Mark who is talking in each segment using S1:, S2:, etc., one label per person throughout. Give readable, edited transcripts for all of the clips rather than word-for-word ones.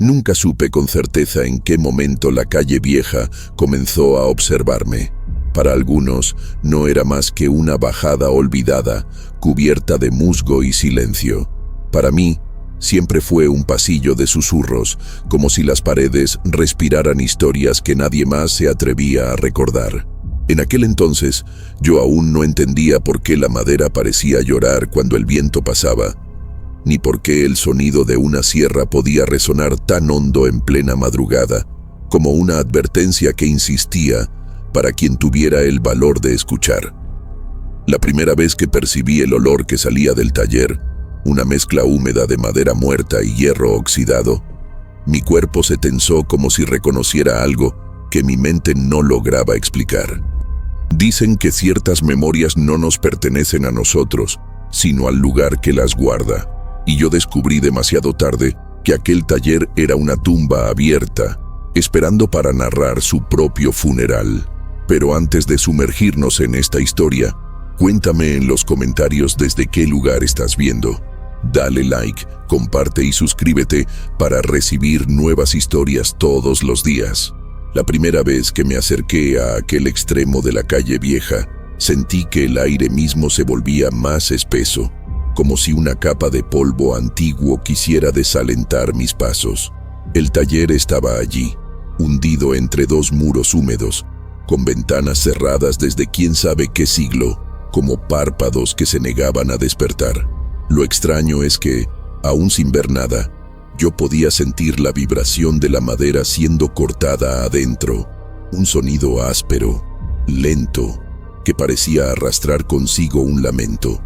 S1: Nunca supe con certeza en qué momento la calle vieja comenzó a observarme. Para algunos no era más que una bajada olvidada, cubierta de musgo y silencio. Para mí, siempre fue un pasillo de susurros, como si las paredes respiraran historias que nadie más se atrevía a recordar. En aquel entonces, yo aún no entendía por qué la madera parecía llorar cuando el viento pasaba, ni por qué el sonido de una sierra podía resonar tan hondo en plena madrugada, como una advertencia que insistía para quien tuviera el valor de escuchar. La primera vez que percibí el olor que salía del taller, una mezcla húmeda de madera muerta y hierro oxidado, mi cuerpo se tensó como si reconociera algo que mi mente no lograba explicar. Dicen que ciertas memorias no nos pertenecen a nosotros, sino al lugar que las guarda, y yo descubrí demasiado tarde que aquel taller era una tumba abierta, esperando para narrar su propio funeral. Pero antes de sumergirnos en esta historia, cuéntame en los comentarios desde qué lugar estás viendo. Dale like, comparte y suscríbete para recibir nuevas historias todos los días. La primera vez que me acerqué a aquel extremo de la calle vieja, sentí que el aire mismo se volvía más espeso, como si una capa de polvo antiguo quisiera desalentar mis pasos. El taller estaba allí, hundido entre dos muros húmedos, con ventanas cerradas desde quién sabe qué siglo, como párpados que se negaban a despertar. Lo extraño es que, aún sin ver nada, yo podía sentir la vibración de la madera siendo cortada adentro, un sonido áspero, lento, que parecía arrastrar consigo un lamento.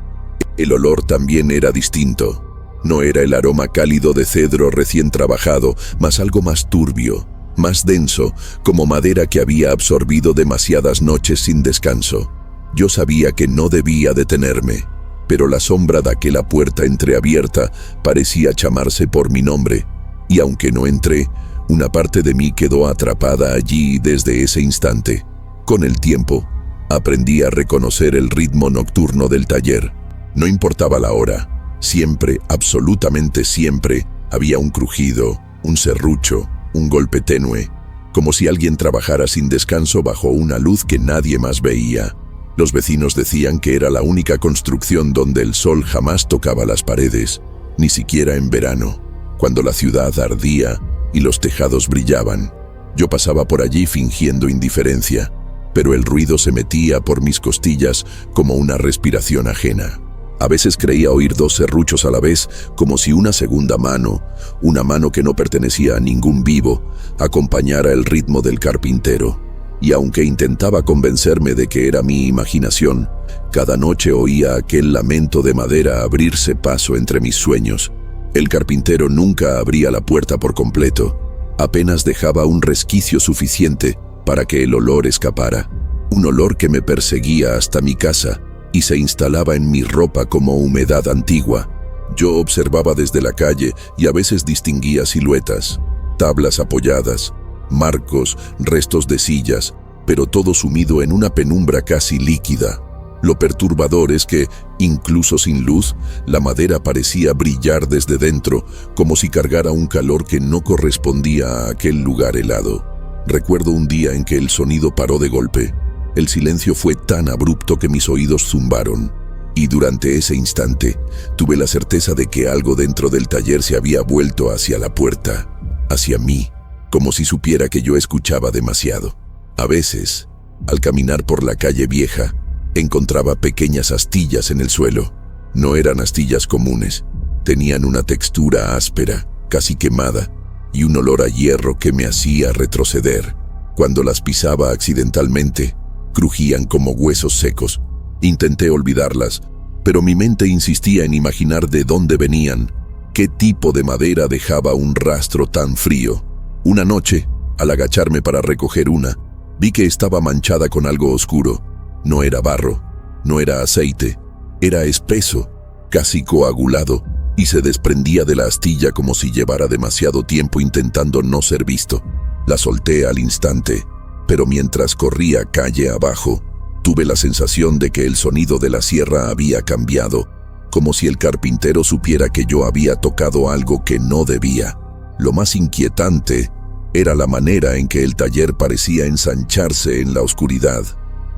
S1: El olor también era distinto. No era el aroma cálido de cedro recién trabajado, mas algo más turbio, más denso, como madera que había absorbido demasiadas noches sin descanso. Yo sabía que no debía detenerme, pero la sombra de aquella puerta entreabierta parecía llamarse por mi nombre, y aunque no entré, una parte de mí quedó atrapada allí desde ese instante. Con el tiempo, aprendí a reconocer el ritmo nocturno del taller. No importaba la hora, siempre, absolutamente siempre, había un crujido, un serrucho, un golpe tenue, como si alguien trabajara sin descanso bajo una luz que nadie más veía. Los vecinos decían que era la única construcción donde el sol jamás tocaba las paredes, ni siquiera en verano, cuando la ciudad ardía y los tejados brillaban. Yo pasaba por allí fingiendo indiferencia, pero el ruido se metía por mis costillas como una respiración ajena. A veces creía oír dos serruchos a la vez, como si una segunda mano, una mano que no pertenecía a ningún vivo, acompañara el ritmo del carpintero. Y aunque intentaba convencerme de que era mi imaginación, cada noche oía aquel lamento de madera abrirse paso entre mis sueños. El carpintero nunca abría la puerta por completo, apenas dejaba un resquicio suficiente para que el olor escapara, un olor que me perseguía hasta mi casa y se instalaba en mi ropa como humedad antigua. Yo observaba desde la calle y a veces distinguía siluetas, tablas apoyadas, marcos, restos de sillas, pero todo sumido en una penumbra casi líquida. Lo perturbador es que, incluso sin luz, la madera parecía brillar desde dentro, como si cargara un calor que no correspondía a aquel lugar helado. Recuerdo un día en que el sonido paró de golpe. El silencio fue tan abrupto que mis oídos zumbaron, y durante ese instante tuve la certeza de que algo dentro del taller se había vuelto hacia la puerta, hacia mí, como si supiera que yo escuchaba demasiado. A veces, al caminar por la calle vieja, encontraba pequeñas astillas en el suelo. No eran astillas comunes, tenían una textura áspera, casi quemada, y un olor a hierro que me hacía retroceder. Cuando las pisaba accidentalmente, crujían como huesos secos. Intenté olvidarlas, pero mi mente insistía en imaginar de dónde venían, qué tipo de madera dejaba un rastro tan frío. Una noche, al agacharme para recoger una, vi que estaba manchada con algo oscuro. No era barro, no era aceite, era espeso, casi coagulado, y se desprendía de la astilla como si llevara demasiado tiempo intentando no ser visto. La solté al instante, pero mientras corría calle abajo, tuve la sensación de que el sonido de la sierra había cambiado, como si el carpintero supiera que yo había tocado algo que no debía. Lo más inquietante era la manera en que el taller parecía ensancharse en la oscuridad.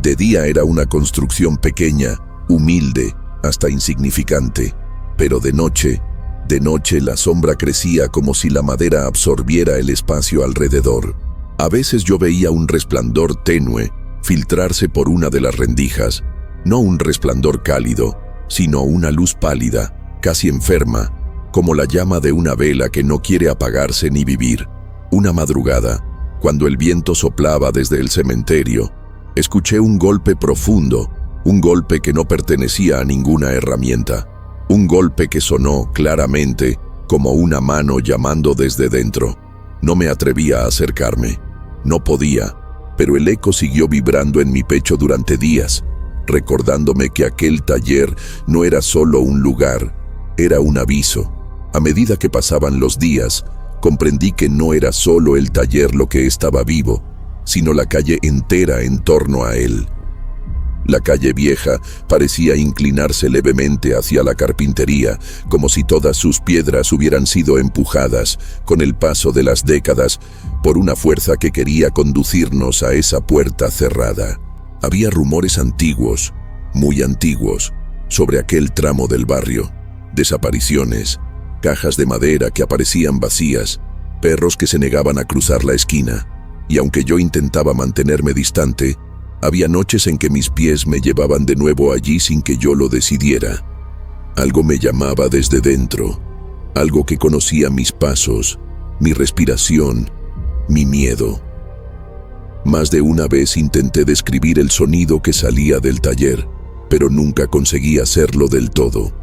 S1: De día era una construcción pequeña, humilde, hasta insignificante, pero de noche la sombra crecía como si la madera absorbiera el espacio alrededor. A veces yo veía un resplandor tenue filtrarse por una de las rendijas, no un resplandor cálido, sino una luz pálida, casi enferma, como la llama de una vela que no quiere apagarse ni vivir. Una madrugada, cuando el viento soplaba desde el cementerio, escuché un golpe profundo, un golpe que no pertenecía a ninguna herramienta, un golpe que sonó claramente como una mano llamando desde dentro. No me atrevía a acercarme, no podía, pero el eco siguió vibrando en mi pecho durante días, recordándome que aquel taller no era solo un lugar, era un aviso. A medida que pasaban los días, comprendí que no era solo el taller lo que estaba vivo, sino la calle entera en torno a él. La calle vieja parecía inclinarse levemente hacia la carpintería, como si todas sus piedras hubieran sido empujadas, con el paso de las décadas, por una fuerza que quería conducirnos a esa puerta cerrada. Había rumores antiguos, muy antiguos, sobre aquel tramo del barrio. Desapariciones, cajas de madera que aparecían vacías, perros que se negaban a cruzar la esquina. Y aunque yo intentaba mantenerme distante, había noches en que mis pies me llevaban de nuevo allí sin que yo lo decidiera. Algo me llamaba desde dentro, algo que conocía mis pasos, mi respiración, mi miedo. Más de una vez intenté describir el sonido que salía del taller, pero nunca conseguí hacerlo del todo.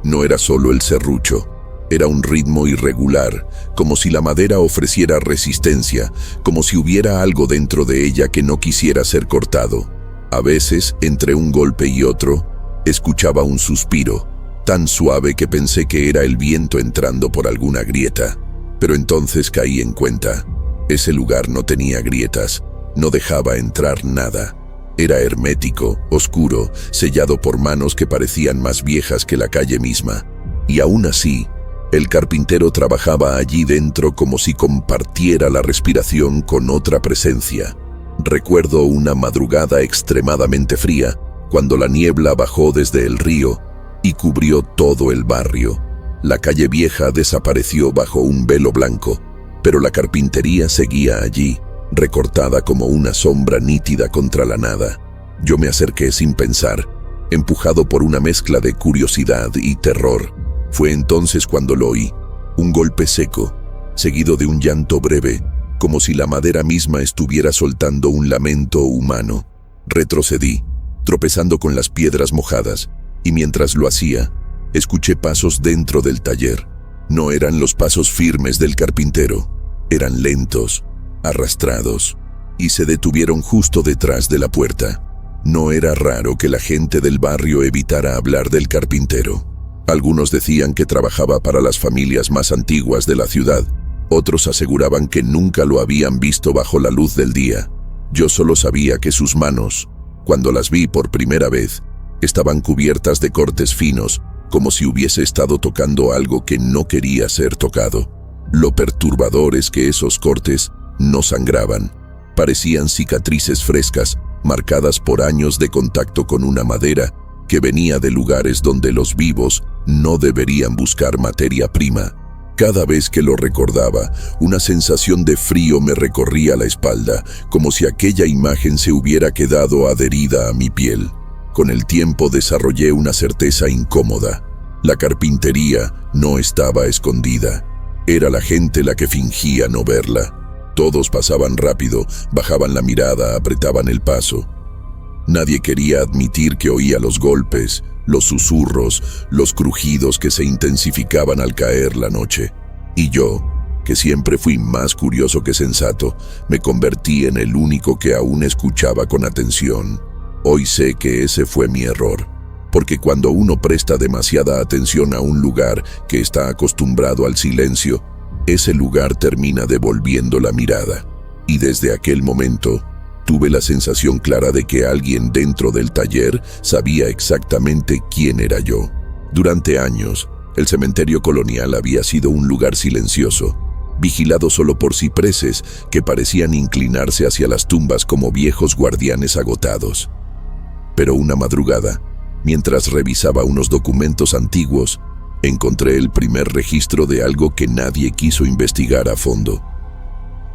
S1: No era solo el serrucho. Era un ritmo irregular, como si la madera ofreciera resistencia, como si hubiera algo dentro de ella que no quisiera ser cortado. A veces, entre un golpe y otro, escuchaba un suspiro, tan suave que pensé que era el viento entrando por alguna grieta. Pero entonces caí en cuenta. Ese lugar no tenía grietas, no dejaba entrar nada. Era hermético, oscuro, sellado por manos que parecían más viejas que la calle misma. Y aún así, el carpintero trabajaba allí dentro como si compartiera la respiración con otra presencia. Recuerdo una madrugada extremadamente fría, cuando la niebla bajó desde el río y cubrió todo el barrio. La calle vieja desapareció bajo un velo blanco, pero la carpintería seguía allí, recortada como una sombra nítida contra la nada. Yo me acerqué sin pensar, empujado por una mezcla de curiosidad y terror. Fue entonces cuando lo oí, un golpe seco, seguido de un llanto breve, como si la madera misma estuviera soltando un lamento humano. Retrocedí, tropezando con las piedras mojadas, y mientras lo hacía, escuché pasos dentro del taller. No eran los pasos firmes del carpintero, eran lentos, arrastrados, y se detuvieron justo detrás de la puerta. No era raro que la gente del barrio evitara hablar del carpintero. Algunos decían que trabajaba para las familias más antiguas de la ciudad. Otros aseguraban que nunca lo habían visto bajo la luz del día. Yo solo sabía que sus manos, cuando las vi por primera vez, estaban cubiertas de cortes finos, como si hubiese estado tocando algo que no quería ser tocado. Lo perturbador es que esos cortes no sangraban. Parecían cicatrices frescas, marcadas por años de contacto con una madera que venía de lugares donde los vivos no deberían buscar materia prima. Cada vez que lo recordaba, una sensación de frío me recorría la espalda, como si aquella imagen se hubiera quedado adherida a mi piel. Con el tiempo desarrollé una certeza incómoda. La carpintería no estaba escondida. Era la gente la que fingía no verla. Todos pasaban rápido, bajaban la mirada, apretaban el paso. Nadie quería admitir que oía los golpes, los susurros, los crujidos que se intensificaban al caer la noche. Y yo, que siempre fui más curioso que sensato, me convertí en el único que aún escuchaba con atención. Hoy sé que ese fue mi error, porque cuando uno presta demasiada atención a un lugar que está acostumbrado al silencio, ese lugar termina devolviendo la mirada. Y desde aquel momento, tuve la sensación clara de que alguien dentro del taller sabía exactamente quién era yo. Durante años, el cementerio colonial había sido un lugar silencioso. vigilado solo por cipreses que parecían inclinarse hacia las tumbas como viejos guardianes agotados. Pero una madrugada, mientras revisaba unos documentos antiguos, encontré el primer registro de algo que nadie quiso investigar a fondo: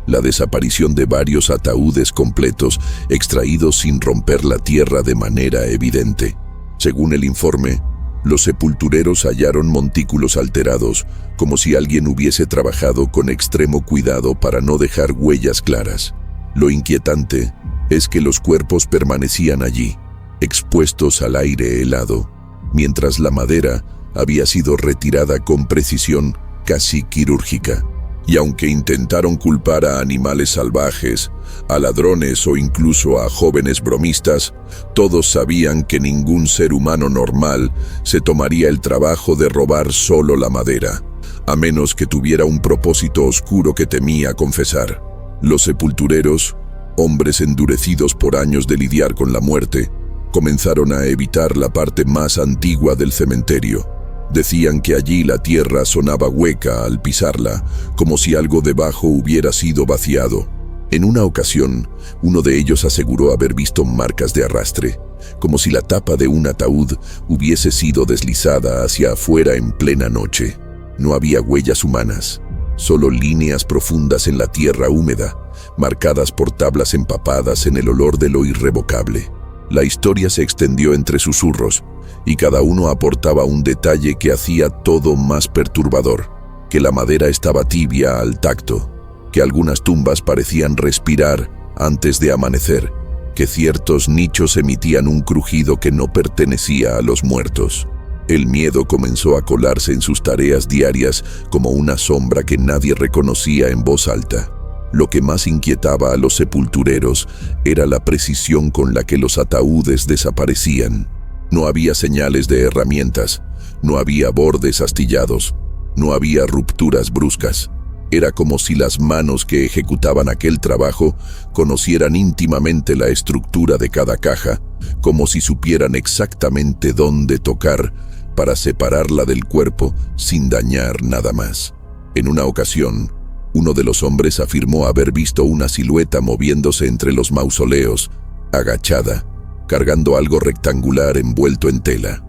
S1: la desaparición de varios ataúdes completos extraídos sin romper la tierra de manera evidente. Según el informe, los sepultureros hallaron montículos alterados, como si alguien hubiese trabajado con extremo cuidado para no dejar huellas claras. Lo inquietante es que los cuerpos permanecían allí, expuestos al aire helado, mientras la madera había sido retirada con precisión casi quirúrgica. Y aunque intentaron culpar a animales salvajes, a ladrones o incluso a jóvenes bromistas, todos sabían que ningún ser humano normal se tomaría el trabajo de robar solo la madera, a menos que tuviera un propósito oscuro que temía confesar. Los sepultureros, hombres endurecidos por años de lidiar con la muerte, comenzaron a evitar la parte más antigua del cementerio. Decían que allí la tierra sonaba hueca al pisarla, como si algo debajo hubiera sido vaciado. En una ocasión, uno de ellos aseguró haber visto marcas de arrastre, como si la tapa de un ataúd hubiese sido deslizada hacia afuera en plena noche. No había huellas humanas, solo líneas profundas en la tierra húmeda, marcadas por tablas empapadas en el olor de lo irrevocable. La historia se extendió entre susurros, y cada uno aportaba un detalle que hacía todo más perturbador: que la madera estaba tibia al tacto, que algunas tumbas parecían respirar antes de amanecer, que ciertos nichos emitían un crujido que no pertenecía a los muertos. El miedo comenzó a colarse en sus tareas diarias como una sombra que nadie reconocía en voz alta. Lo que más inquietaba a los sepultureros era la precisión con la que los ataúdes desaparecían. No había señales de herramientas, no había bordes astillados, no había rupturas bruscas. Era como si las manos que ejecutaban aquel trabajo conocieran íntimamente la estructura de cada caja, como si supieran exactamente dónde tocar para separarla del cuerpo sin dañar nada más. En una ocasión, uno de los hombres afirmó haber visto una silueta moviéndose entre los mausoleos, agachada, cargando algo rectangular envuelto en tela.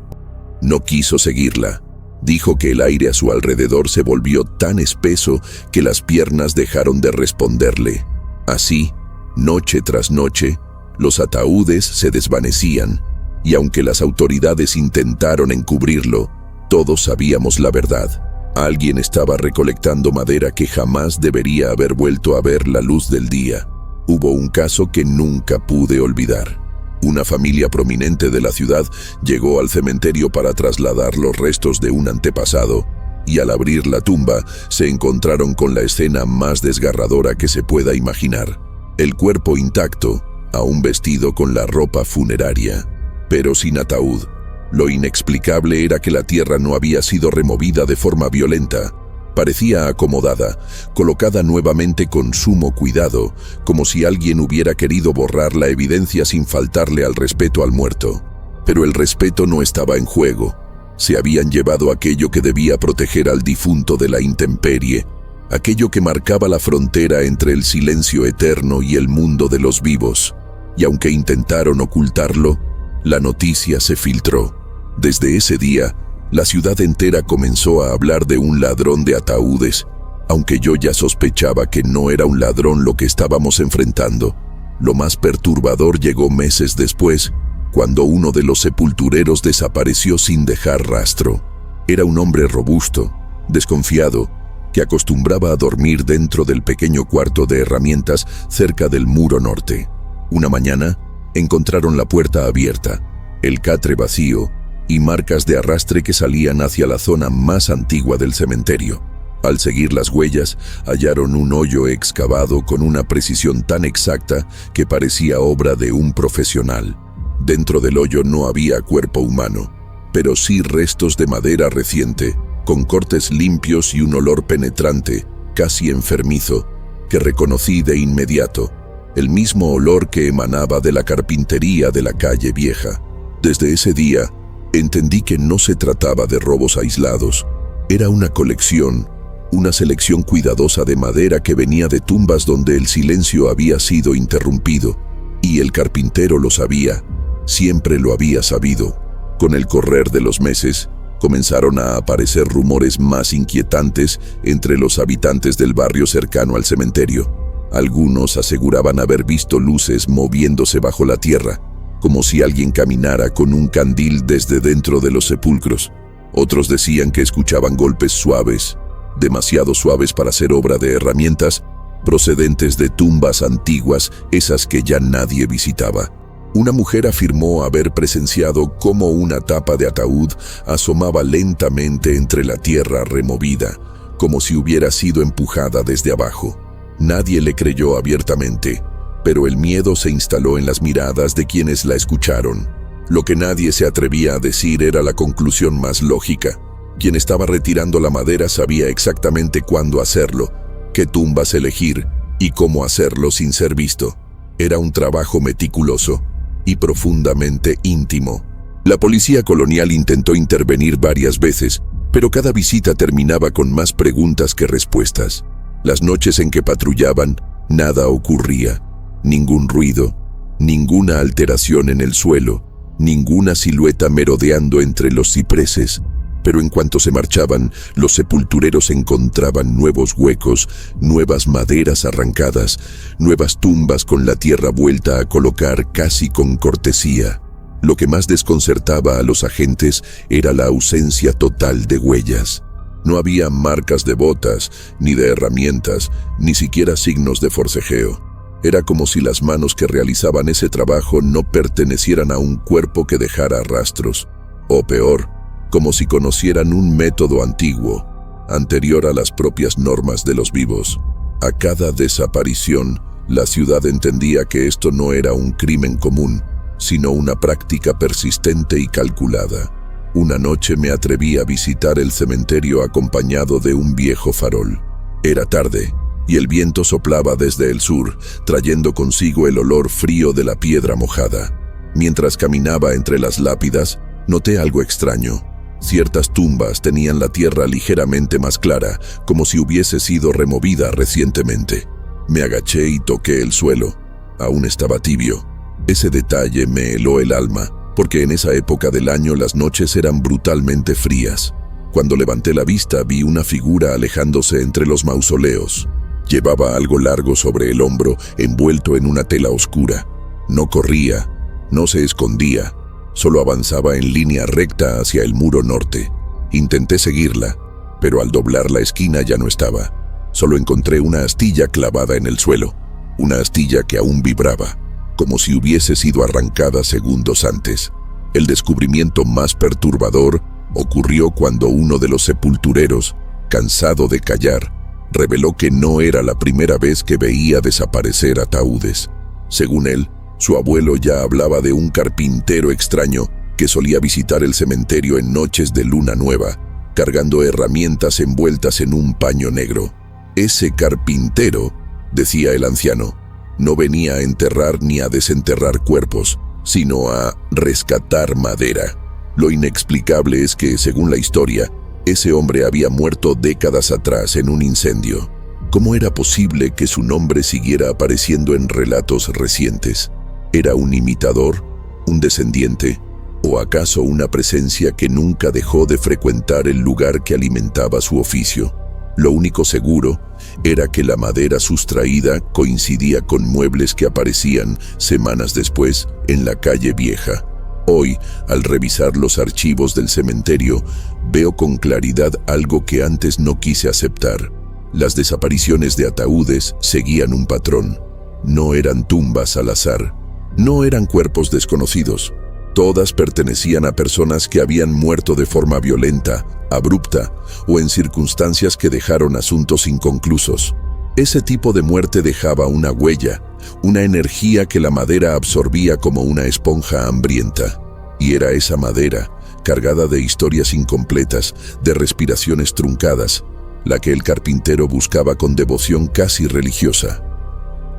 S1: No quiso seguirla. Dijo que el aire a su alrededor se volvió tan espeso que las piernas dejaron de responderle. Así, noche tras noche, los ataúdes se desvanecían, y aunque las autoridades intentaron encubrirlo, todos sabíamos la verdad. Alguien estaba recolectando madera que jamás debería haber vuelto a ver la luz del día. Hubo un caso que nunca pude olvidar. Una familia prominente de la ciudad llegó al cementerio para trasladar los restos de un antepasado, y al abrir la tumba se encontraron con la escena más desgarradora que se pueda imaginar. El cuerpo intacto, aún vestido con la ropa funeraria, pero sin ataúd. Lo inexplicable era que la tierra no había sido removida de forma violenta. Parecía acomodada, colocada nuevamente con sumo cuidado, como si alguien hubiera querido borrar la evidencia sin faltarle al respeto al muerto. Pero el respeto no estaba en juego. Se habían llevado aquello que debía proteger al difunto de la intemperie, aquello que marcaba la frontera entre el silencio eterno y el mundo de los vivos. Y aunque intentaron ocultarlo, la noticia se filtró. Desde ese día, la ciudad entera comenzó a hablar de un ladrón de ataúdes, aunque yo ya sospechaba que no era un ladrón lo que estábamos enfrentando. Lo más perturbador llegó meses después, cuando uno de los sepultureros desapareció sin dejar rastro. Era un hombre robusto, desconfiado, que acostumbraba a dormir dentro del pequeño cuarto de herramientas cerca del muro norte. Una mañana, encontraron la puerta abierta, el catre vacío, y marcas de arrastre que salían hacia la zona más antigua del cementerio. Al seguir las huellas, hallaron un hoyo excavado con una precisión tan exacta que parecía obra de un profesional. Dentro del hoyo no había cuerpo humano, pero sí restos de madera reciente, con cortes limpios y un olor penetrante, casi enfermizo, que reconocí de inmediato, el mismo olor que emanaba de la carpintería de la calle vieja. Desde ese día, entendí que no se trataba de robos aislados. Era una colección, una selección cuidadosa de madera que venía de tumbas donde el silencio había sido interrumpido, y el carpintero lo sabía, siempre lo había sabido. Con el correr de los meses, comenzaron a aparecer rumores más inquietantes entre los habitantes del barrio cercano al cementerio. Algunos aseguraban haber visto luces moviéndose bajo la tierra, como si alguien caminara con un candil desde dentro de los sepulcros. Otros decían que escuchaban golpes suaves, demasiado suaves para ser obra de herramientas, procedentes de tumbas antiguas, esas que ya nadie visitaba. Una mujer afirmó haber presenciado cómo una tapa de ataúd asomaba lentamente entre la tierra removida, como si hubiera sido empujada desde abajo. Nadie le creyó abiertamente, pero el miedo se instaló en las miradas de quienes la escucharon. Lo que nadie se atrevía a decir era la conclusión más lógica. Quien estaba retirando la madera sabía exactamente cuándo hacerlo, qué tumbas elegir y cómo hacerlo sin ser visto. Era un trabajo meticuloso y profundamente íntimo. La policía colonial intentó intervenir varias veces, pero cada visita terminaba con más preguntas que respuestas. Las noches en que patrullaban, nada ocurría. Ningún ruido, ninguna alteración en el suelo, ninguna silueta merodeando entre los cipreses. Pero en cuanto se marchaban, los sepultureros encontraban nuevos huecos, nuevas maderas arrancadas, nuevas tumbas con la tierra vuelta a colocar casi con cortesía. Lo que más desconcertaba a los agentes era la ausencia total de huellas. No había marcas de botas, ni de herramientas, ni siquiera signos de forcejeo. Era como si las manos que realizaban ese trabajo no pertenecieran a un cuerpo que dejara rastros. O peor, como si conocieran un método antiguo, anterior a las propias normas de los vivos. A cada desaparición, la ciudad entendía que esto no era un crimen común, sino una práctica persistente y calculada. Una noche me atreví a visitar el cementerio acompañado de un viejo farol. Era tarde, y el viento soplaba desde el sur, trayendo consigo el olor frío de la piedra mojada. Mientras caminaba entre las lápidas, noté algo extraño. Ciertas tumbas tenían la tierra ligeramente más clara, como si hubiese sido removida recientemente. Me agaché y toqué el suelo. Aún estaba tibio. Ese detalle me heló el alma, porque en esa época del año las noches eran brutalmente frías. Cuando levanté la vista vi una figura alejándose entre los mausoleos. Llevaba algo largo sobre el hombro, envuelto en una tela oscura. No corría, no se escondía. Solo avanzaba en línea recta hacia el muro norte. Intenté seguirla, pero al doblar la esquina ya no estaba. Solo encontré una astilla clavada en el suelo, una astilla que aún vibraba, como si hubiese sido arrancada segundos antes. El descubrimiento más perturbador ocurrió cuando uno de los sepultureros, cansado de callar, reveló que no era la primera vez que veía desaparecer ataúdes. Según él, su abuelo ya hablaba de un carpintero extraño que solía visitar el cementerio en noches de luna nueva, cargando herramientas envueltas en un paño negro. Ese carpintero, decía el anciano, no venía a enterrar ni a desenterrar cuerpos, sino a rescatar madera. Lo inexplicable es que, según la historia, ese hombre había muerto décadas atrás en un incendio. ¿Cómo era posible que su nombre siguiera apareciendo en relatos recientes? ¿Era un imitador, un descendiente, o acaso una presencia que nunca dejó de frecuentar el lugar que alimentaba su oficio? Lo único seguro era que la madera sustraída coincidía con muebles que aparecían semanas después en la calle Vieja. Hoy, al revisar los archivos del cementerio, veo con claridad algo que antes no quise aceptar. Las desapariciones de ataúdes seguían un patrón. No eran tumbas al azar. No eran cuerpos desconocidos. Todas pertenecían a personas que habían muerto de forma violenta, abrupta o en circunstancias que dejaron asuntos inconclusos. Ese tipo de muerte dejaba una huella, una energía que la madera absorbía como una esponja hambrienta. Y era esa madera, cargada de historias incompletas, de respiraciones truncadas, la que el carpintero buscaba con devoción casi religiosa.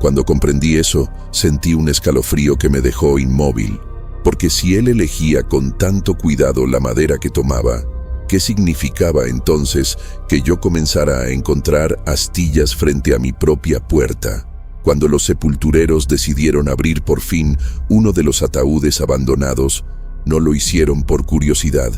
S1: Cuando comprendí eso, sentí un escalofrío que me dejó inmóvil, porque si él elegía con tanto cuidado la madera que tomaba, ¿Qué significaba entonces que yo comenzara a encontrar astillas frente a mi propia puerta? Cuando los sepultureros decidieron abrir por fin uno de los ataúdes abandonados, no lo hicieron por curiosidad,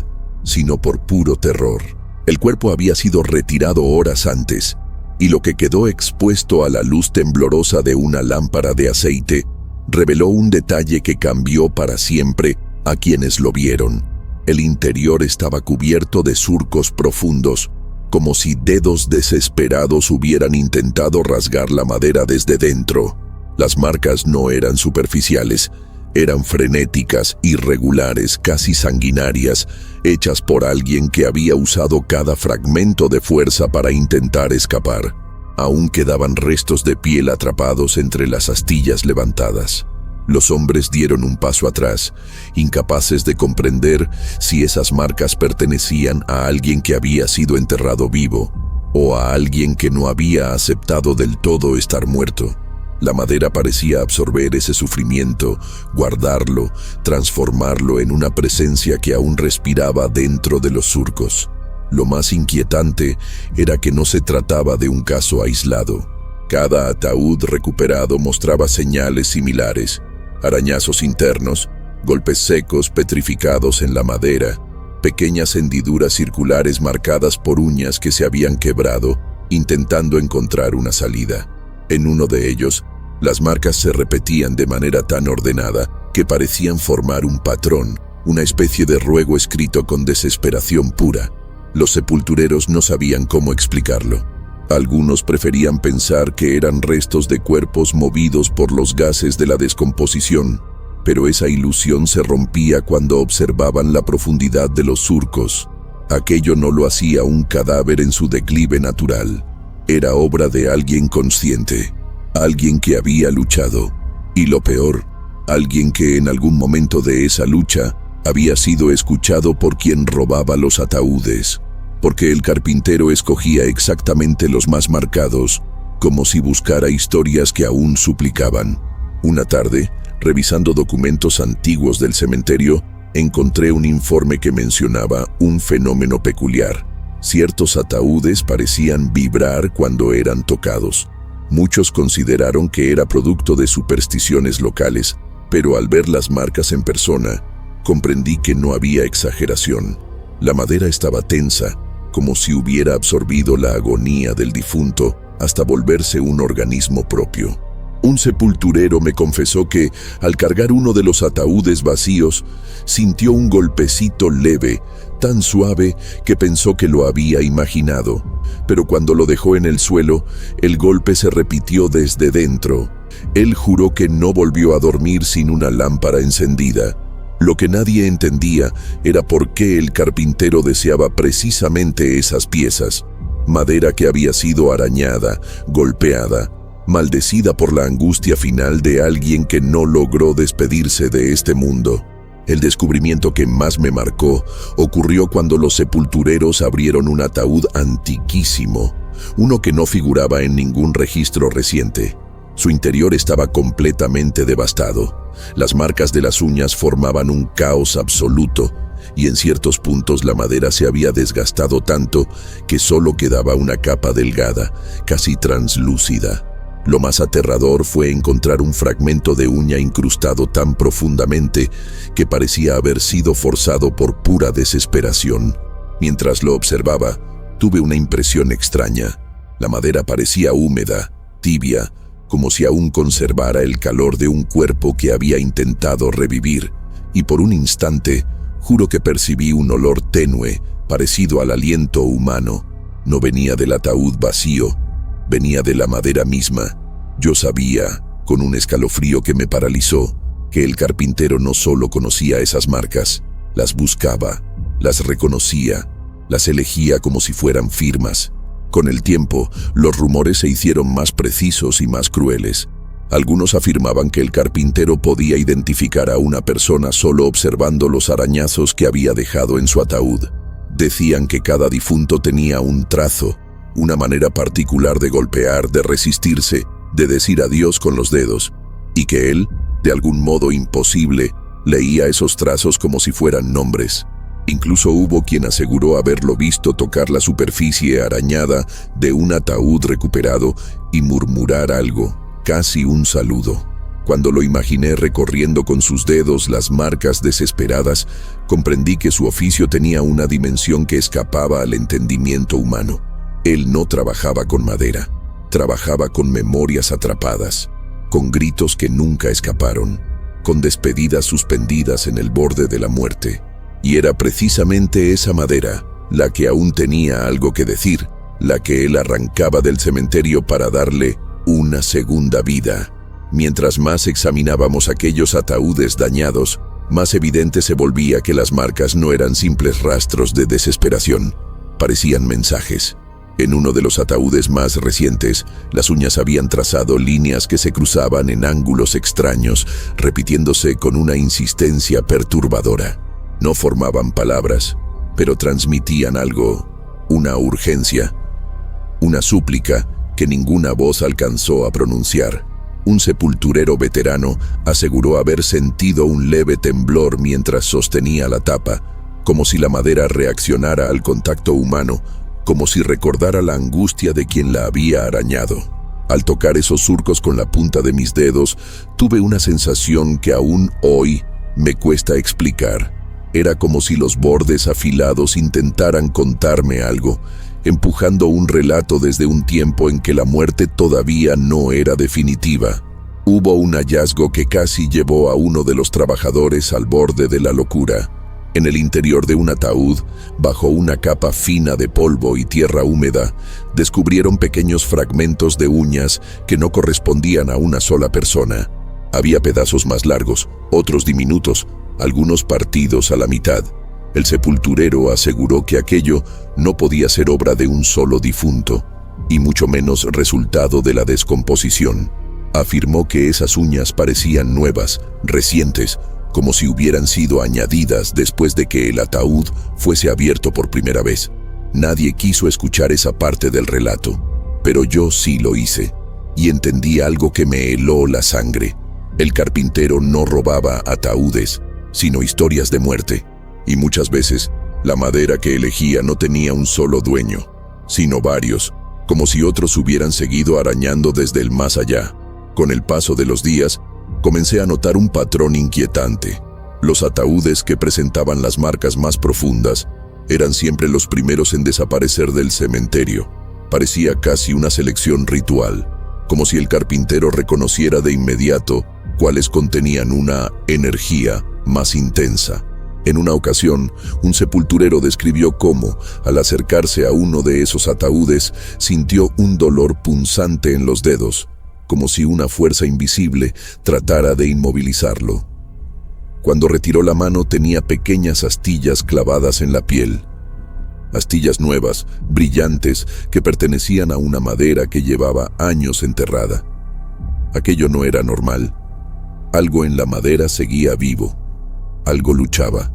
S1: sino por puro terror. El cuerpo había sido retirado horas antes, y lo que quedó expuesto a la luz temblorosa de una lámpara de aceite reveló un detalle que cambió para siempre a quienes lo vieron. El interior estaba cubierto de surcos profundos, como si dedos desesperados hubieran intentado rasgar la madera desde dentro. Las marcas no eran superficiales, eran frenéticas, irregulares, casi sanguinarias, hechas por alguien que había usado cada fragmento de fuerza para intentar escapar. Aún quedaban restos de piel atrapados entre las astillas levantadas. Los hombres dieron un paso atrás, incapaces de comprender si esas marcas pertenecían a alguien que había sido enterrado vivo o a alguien que no había aceptado del todo estar muerto. La madera parecía absorber ese sufrimiento, guardarlo, transformarlo en una presencia que aún respiraba dentro de los surcos. Lo más inquietante era que no se trataba de un caso aislado. Cada ataúd recuperado mostraba señales similares: arañazos internos, golpes secos petrificados en la madera, pequeñas hendiduras circulares marcadas por uñas que se habían quebrado, intentando encontrar una salida. En uno de ellos, las marcas se repetían de manera tan ordenada que parecían formar un patrón, una especie de ruego escrito con desesperación pura. Los sepultureros no sabían cómo explicarlo. Algunos preferían pensar que eran restos de cuerpos movidos por los gases de la descomposición, pero esa ilusión se rompía cuando observaban la profundidad de los surcos. Aquello no lo hacía un cadáver en su declive natural. Era obra de alguien consciente, alguien que había luchado, y lo peor, alguien que en algún momento de esa lucha había sido escuchado por quien robaba los ataúdes, porque el carpintero escogía exactamente los más marcados, como si buscara historias que aún suplicaban. Una tarde, revisando documentos antiguos del cementerio, encontré un informe que mencionaba un fenómeno peculiar. Ciertos ataúdes parecían vibrar cuando eran tocados. Muchos consideraron que era producto de supersticiones locales, pero al ver las marcas en persona, comprendí que no había exageración. La madera estaba tensa, como si hubiera absorbido la agonía del difunto hasta volverse un organismo propio. Un sepulturero me confesó que, al cargar uno de los ataúdes vacíos, sintió un golpecito leve, tan suave que pensó que lo había imaginado, pero cuando lo dejó en el suelo, el golpe se repitió desde dentro. Él juró que no volvió a dormir sin una lámpara encendida. Lo que nadie entendía era por qué el carpintero deseaba precisamente esas piezas, madera que había sido arañada, golpeada, maldecida por la angustia final de alguien que no logró despedirse de este mundo. El descubrimiento que más me marcó ocurrió cuando los sepultureros abrieron un ataúd antiquísimo, uno que no figuraba en ningún registro reciente. Su interior estaba completamente devastado. Las marcas de las uñas formaban un caos absoluto, y en ciertos puntos la madera se había desgastado tanto que solo quedaba una capa delgada, casi translúcida. Lo más aterrador fue encontrar un fragmento de uña incrustado tan profundamente que parecía haber sido forzado por pura desesperación. Mientras lo observaba, tuve una impresión extraña. La madera parecía húmeda, tibia, como si aún conservara el calor de un cuerpo que había intentado revivir, y por un instante, juro que percibí un olor tenue, parecido al aliento humano. No venía del ataúd vacío, venía de la madera misma. Yo sabía, con un escalofrío que me paralizó, que el carpintero no solo conocía esas marcas, las buscaba, las reconocía, las elegía como si fueran firmas. Con el tiempo, los rumores se hicieron más precisos y más crueles. Algunos afirmaban que el carpintero podía identificar a una persona solo observando los arañazos que había dejado en su ataúd. Decían que cada difunto tenía un trazo, una manera particular de golpear, de resistirse, de decir adiós con los dedos, y que él, de algún modo imposible, leía esos trazos como si fueran nombres. Incluso hubo quien aseguró haberlo visto tocar la superficie arañada de un ataúd recuperado y murmurar algo, casi un saludo. Cuando lo imaginé recorriendo con sus dedos las marcas desesperadas, comprendí que su oficio tenía una dimensión que escapaba al entendimiento humano. Él no trabajaba con madera, trabajaba con memorias atrapadas, con gritos que nunca escaparon, con despedidas suspendidas en el borde de la muerte. Y era precisamente esa madera la que aún tenía algo que decir, la que él arrancaba del cementerio para darle una segunda vida. Mientras más examinábamos aquellos ataúdes dañados, más evidente se volvía que las marcas no eran simples rastros de desesperación, parecían mensajes. En uno de los ataúdes más recientes, las uñas habían trazado líneas que se cruzaban en ángulos extraños, repitiéndose con una insistencia perturbadora. No formaban palabras, pero transmitían algo, una urgencia, una súplica que ninguna voz alcanzó a pronunciar. Un sepulturero veterano aseguró haber sentido un leve temblor mientras sostenía la tapa, como si la madera reaccionara al contacto humano, como si recordara la angustia de quien la había arañado. Al tocar esos surcos con la punta de mis dedos, tuve una sensación que aún hoy me cuesta explicar. Era como si los bordes afilados intentaran contarme algo, empujando un relato desde un tiempo en que la muerte todavía no era definitiva. Hubo un hallazgo que casi llevó a uno de los trabajadores al borde de la locura. En el interior de un ataúd, bajo una capa fina de polvo y tierra húmeda, descubrieron pequeños fragmentos de uñas que no correspondían a una sola persona. Había pedazos más largos, otros diminutos, algunos partidos a la mitad. El sepulturero aseguró que aquello no podía ser obra de un solo difunto, y mucho menos resultado de la descomposición. Afirmó que esas uñas parecían nuevas, recientes, como si hubieran sido añadidas después de que el ataúd fuese abierto por primera vez. Nadie quiso escuchar esa parte del relato, pero yo sí lo hice, y entendí algo que me heló la sangre. El carpintero no robaba ataúdes, sino historias de muerte, y muchas veces la madera que elegía no tenía un solo dueño, sino varios, como si otros hubieran seguido arañando desde el más allá. Con el paso de los días, comencé a notar un patrón inquietante. Los ataúdes que presentaban las marcas más profundas eran siempre los primeros en desaparecer del cementerio. Parecía casi una selección ritual, como si el carpintero reconociera de inmediato cuáles contenían una energía más intensa. En una ocasión, un sepulturero describió cómo, al acercarse a uno de esos ataúdes, sintió un dolor punzante en los dedos, como si una fuerza invisible tratara de inmovilizarlo. Cuando retiró la mano tenía pequeñas astillas clavadas en la piel. Astillas nuevas, brillantes, que pertenecían a una madera que llevaba años enterrada. Aquello no era normal. Algo en la madera seguía vivo. Algo luchaba.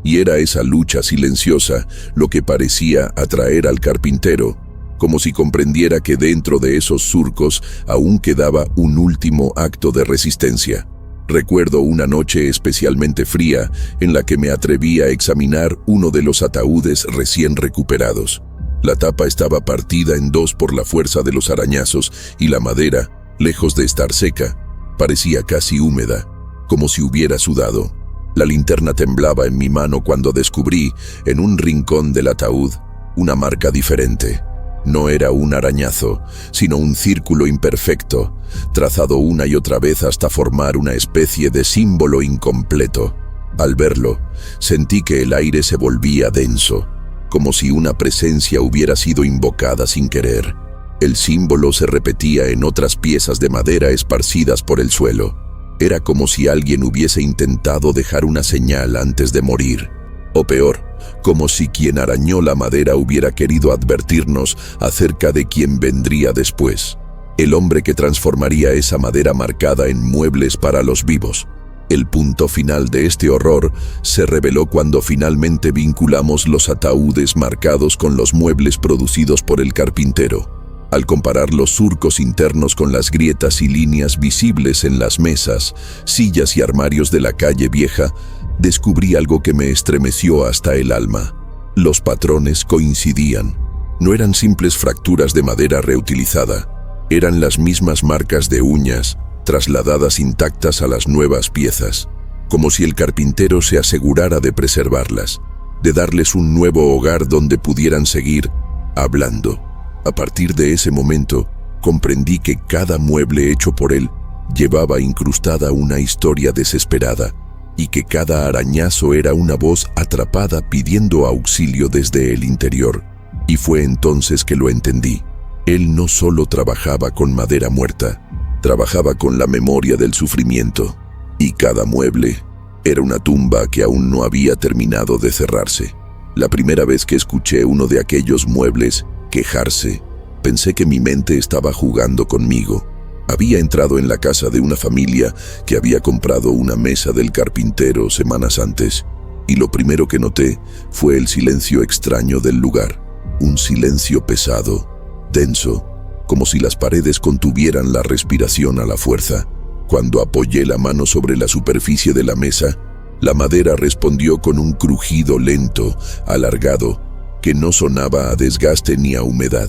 S1: Y era esa lucha silenciosa lo que parecía atraer al carpintero, como si comprendiera que dentro de esos surcos aún quedaba un último acto de resistencia. Recuerdo una noche especialmente fría en la que me atreví a examinar uno de los ataúdes recién recuperados. La tapa estaba partida en dos por la fuerza de los arañazos y la madera, lejos de estar seca, parecía casi húmeda, como si hubiera sudado. La linterna temblaba en mi mano cuando descubrí, en un rincón del ataúd, una marca diferente. No era un arañazo, sino un círculo imperfecto, trazado una y otra vez hasta formar una especie de símbolo incompleto. Al verlo, sentí que el aire se volvía denso, como si una presencia hubiera sido invocada sin querer. El símbolo se repetía en otras piezas de madera esparcidas por el suelo. Era como si alguien hubiese intentado dejar una señal antes de morir. O peor, como si quien arañó la madera hubiera querido advertirnos acerca de quien vendría después. El hombre que transformaría esa madera marcada en muebles para los vivos. El punto final de este horror se reveló cuando finalmente vinculamos los ataúdes marcados con los muebles producidos por el carpintero. Al comparar los surcos internos con las grietas y líneas visibles en las mesas, sillas y armarios de la calle vieja, descubrí algo que me estremeció hasta el alma. Los patrones coincidían. No eran simples fracturas de madera reutilizada, eran las mismas marcas de uñas, trasladadas intactas a las nuevas piezas, como si el carpintero se asegurara de preservarlas, de darles un nuevo hogar donde pudieran seguir hablando. A partir de ese momento, comprendí que cada mueble hecho por él llevaba incrustada una historia desesperada y que cada arañazo era una voz atrapada pidiendo auxilio desde el interior. Y fue entonces que lo entendí. Él no solo trabajaba con madera muerta, trabajaba con la memoria del sufrimiento, y cada mueble era una tumba que aún no había terminado de cerrarse. La primera vez que escuché uno de aquellos muebles quejarse, pensé que mi mente estaba jugando conmigo. Había entrado en la casa de una familia que había comprado una mesa del carpintero semanas antes, y lo primero que noté fue el silencio extraño del lugar. Un silencio pesado, denso, como si las paredes contuvieran la respiración a la fuerza. Cuando apoyé la mano sobre la superficie de la mesa, la madera respondió con un crujido lento, alargado, que no sonaba a desgaste ni a humedad.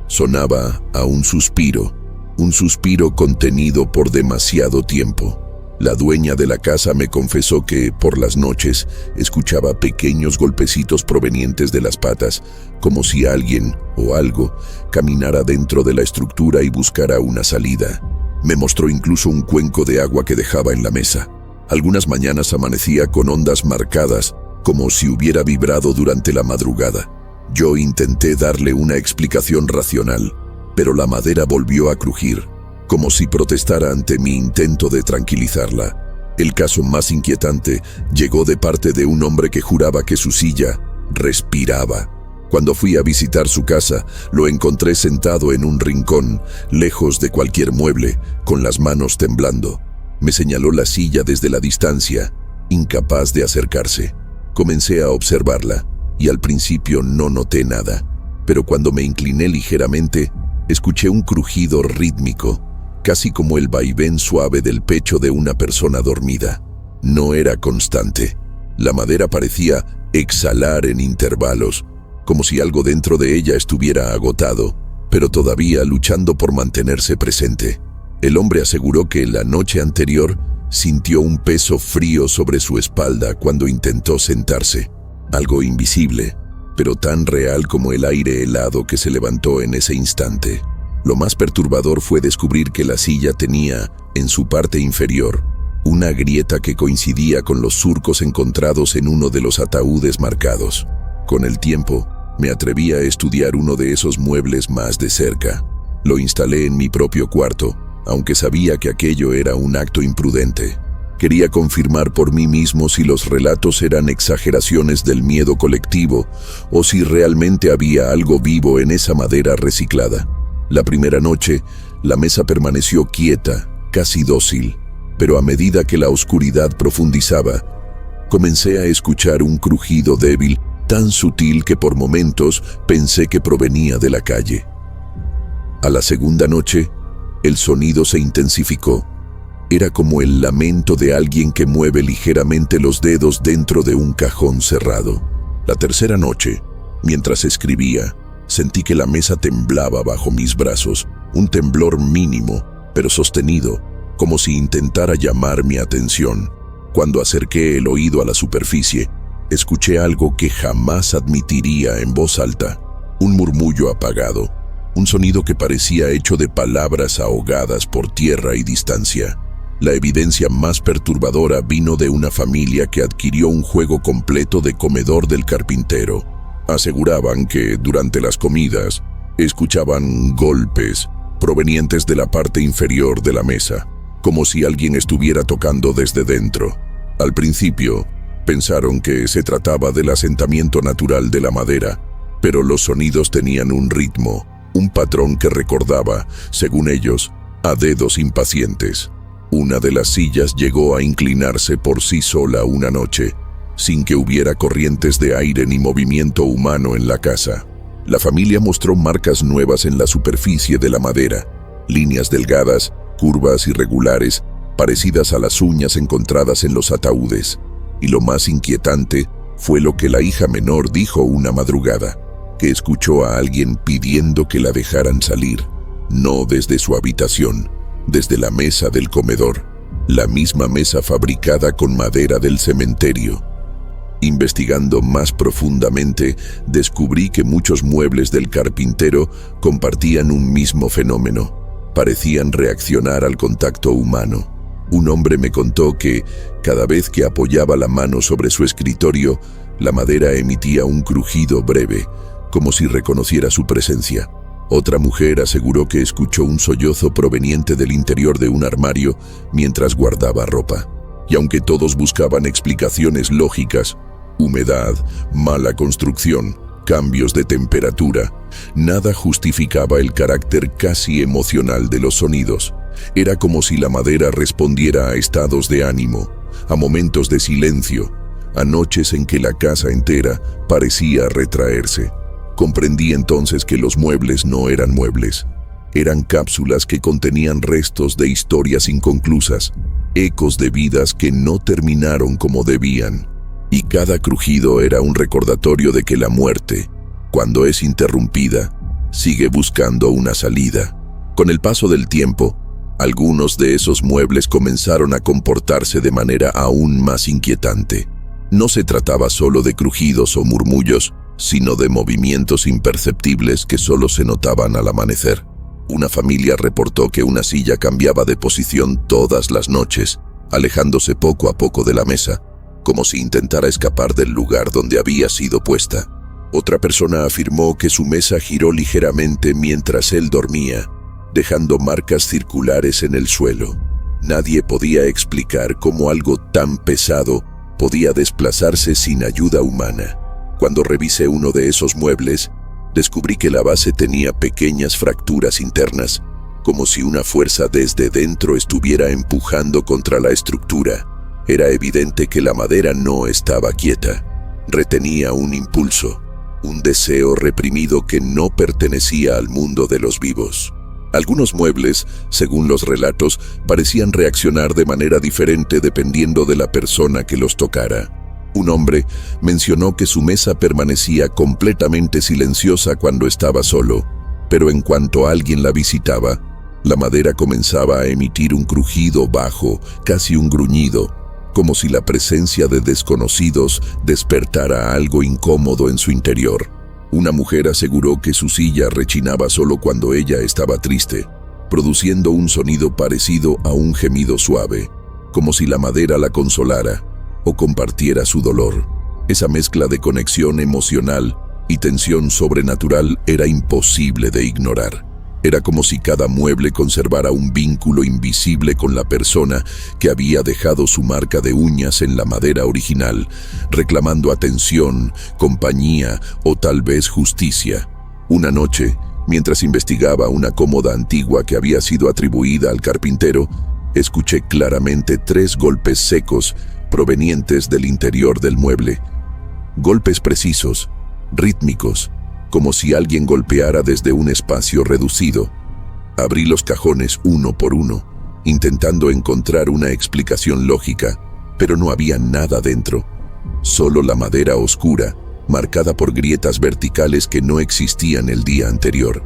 S1: Sonaba a un suspiro contenido por demasiado tiempo. La dueña de la casa me confesó que, por las noches, escuchaba pequeños golpecitos provenientes de las patas, como si alguien o algo caminara dentro de la estructura y buscara una salida. Me mostró incluso un cuenco de agua que dejaba en la mesa. Algunas mañanas amanecía con ondas marcadas, como si hubiera vibrado durante la madrugada. Yo intenté darle una explicación racional, pero la madera volvió a crujir, como si protestara ante mi intento de tranquilizarla. El caso más inquietante llegó de parte de un hombre que juraba que su silla respiraba. Cuando fui a visitar su casa, lo encontré sentado en un rincón, lejos de cualquier mueble, con las manos temblando. Me señaló la silla desde la distancia, incapaz de acercarse. Comencé a observarla, y al principio no noté nada, pero cuando me incliné ligeramente, escuché un crujido rítmico, casi como el vaivén suave del pecho de una persona dormida. No era constante. La madera parecía exhalar en intervalos, como si algo dentro de ella estuviera agotado, pero todavía luchando por mantenerse presente. El hombre aseguró que la noche anterior sintió un peso frío sobre su espalda cuando intentó sentarse. Algo invisible, pero tan real como el aire helado que se levantó en ese instante. Lo más perturbador fue descubrir que la silla tenía, en su parte inferior, una grieta que coincidía con los surcos encontrados en uno de los ataúdes marcados. Con el tiempo, me atreví a estudiar uno de esos muebles más de cerca. Lo instalé en mi propio cuarto, aunque sabía que aquello era un acto imprudente. Quería confirmar por mí mismo si los relatos eran exageraciones del miedo colectivo o si realmente había algo vivo en esa madera reciclada. La primera noche, la mesa permaneció quieta, casi dócil, pero a medida que la oscuridad profundizaba, comencé a escuchar un crujido débil, tan sutil que por momentos pensé que provenía de la calle. A la segunda noche, el sonido se intensificó. Era como el lamento de alguien que mueve ligeramente los dedos dentro de un cajón cerrado. La tercera noche, mientras escribía, sentí que la mesa temblaba bajo mis brazos, un temblor mínimo, pero sostenido, como si intentara llamar mi atención. Cuando acerqué el oído a la superficie, escuché algo que jamás admitiría en voz alta, un murmullo apagado, un sonido que parecía hecho de palabras ahogadas por tierra y distancia. La evidencia más perturbadora vino de una familia que adquirió un juego completo de comedor del carpintero. Aseguraban que, durante las comidas, escuchaban golpes provenientes de la parte inferior de la mesa, como si alguien estuviera tocando desde dentro. Al principio, pensaron que se trataba del asentamiento natural de la madera, pero los sonidos tenían un ritmo, un patrón que recordaba, según ellos, a dedos impacientes. Una de las sillas llegó a inclinarse por sí sola una noche, sin que hubiera corrientes de aire ni movimiento humano en la casa. La familia mostró marcas nuevas en la superficie de la madera, líneas delgadas, curvas irregulares, parecidas a las uñas encontradas en los ataúdes. Y lo más inquietante fue lo que la hija menor dijo una madrugada, que escuchó a alguien pidiendo que la dejaran salir, no desde su habitación, desde la mesa del comedor, la misma mesa fabricada con madera del cementerio. Investigando más profundamente, descubrí que muchos muebles del carpintero compartían un mismo fenómeno. Parecían reaccionar al contacto humano. Un hombre me contó que, cada vez que apoyaba la mano sobre su escritorio, la madera emitía un crujido breve, como si reconociera su presencia. Otra mujer aseguró que escuchó un sollozo proveniente del interior de un armario mientras guardaba ropa. Y aunque todos buscaban explicaciones lógicas, humedad, mala construcción, cambios de temperatura, nada justificaba el carácter casi emocional de los sonidos. Era como si la madera respondiera a estados de ánimo, a momentos de silencio, a noches en que la casa entera parecía retraerse. Comprendí entonces que los muebles no eran muebles. Eran cápsulas que contenían restos de historias inconclusas, ecos de vidas que no terminaron como debían. Y cada crujido era un recordatorio de que la muerte, cuando es interrumpida, sigue buscando una salida. Con el paso del tiempo, algunos de esos muebles comenzaron a comportarse de manera aún más inquietante. No se trataba solo de crujidos o murmullos, sino de movimientos imperceptibles que solo se notaban al amanecer. Una familia reportó que una silla cambiaba de posición todas las noches, alejándose poco a poco de la mesa, como si intentara escapar del lugar donde había sido puesta. Otra persona afirmó que su mesa giró ligeramente mientras él dormía, dejando marcas circulares en el suelo. Nadie podía explicar cómo algo tan pesado podía desplazarse sin ayuda humana. Cuando revisé uno de esos muebles, descubrí que la base tenía pequeñas fracturas internas, como si una fuerza desde dentro estuviera empujando contra la estructura. Era evidente que la madera no estaba quieta. Retenía un impulso, un deseo reprimido que no pertenecía al mundo de los vivos. Algunos muebles, según los relatos, parecían reaccionar de manera diferente dependiendo de la persona que los tocara. Un hombre mencionó que su mesa permanecía completamente silenciosa cuando estaba solo, pero en cuanto alguien la visitaba, la madera comenzaba a emitir un crujido bajo, casi un gruñido, como si la presencia de desconocidos despertara algo incómodo en su interior. Una mujer aseguró que su silla rechinaba solo cuando ella estaba triste, produciendo un sonido parecido a un gemido suave, como si la madera la consolara o compartiera su dolor. Esa mezcla de conexión emocional y tensión sobrenatural era imposible de ignorar. Era como si cada mueble conservara un vínculo invisible con la persona que había dejado su marca de uñas en la madera original, reclamando atención, compañía o tal vez justicia. Una noche, mientras investigaba una cómoda antigua que había sido atribuida al carpintero, escuché claramente 3 golpes secos provenientes del interior del mueble. Golpes precisos, rítmicos, como si alguien golpeara desde un espacio reducido. Abrí los cajones uno por uno, intentando encontrar una explicación lógica, pero no había nada dentro. Solo la madera oscura, marcada por grietas verticales que no existían el día anterior.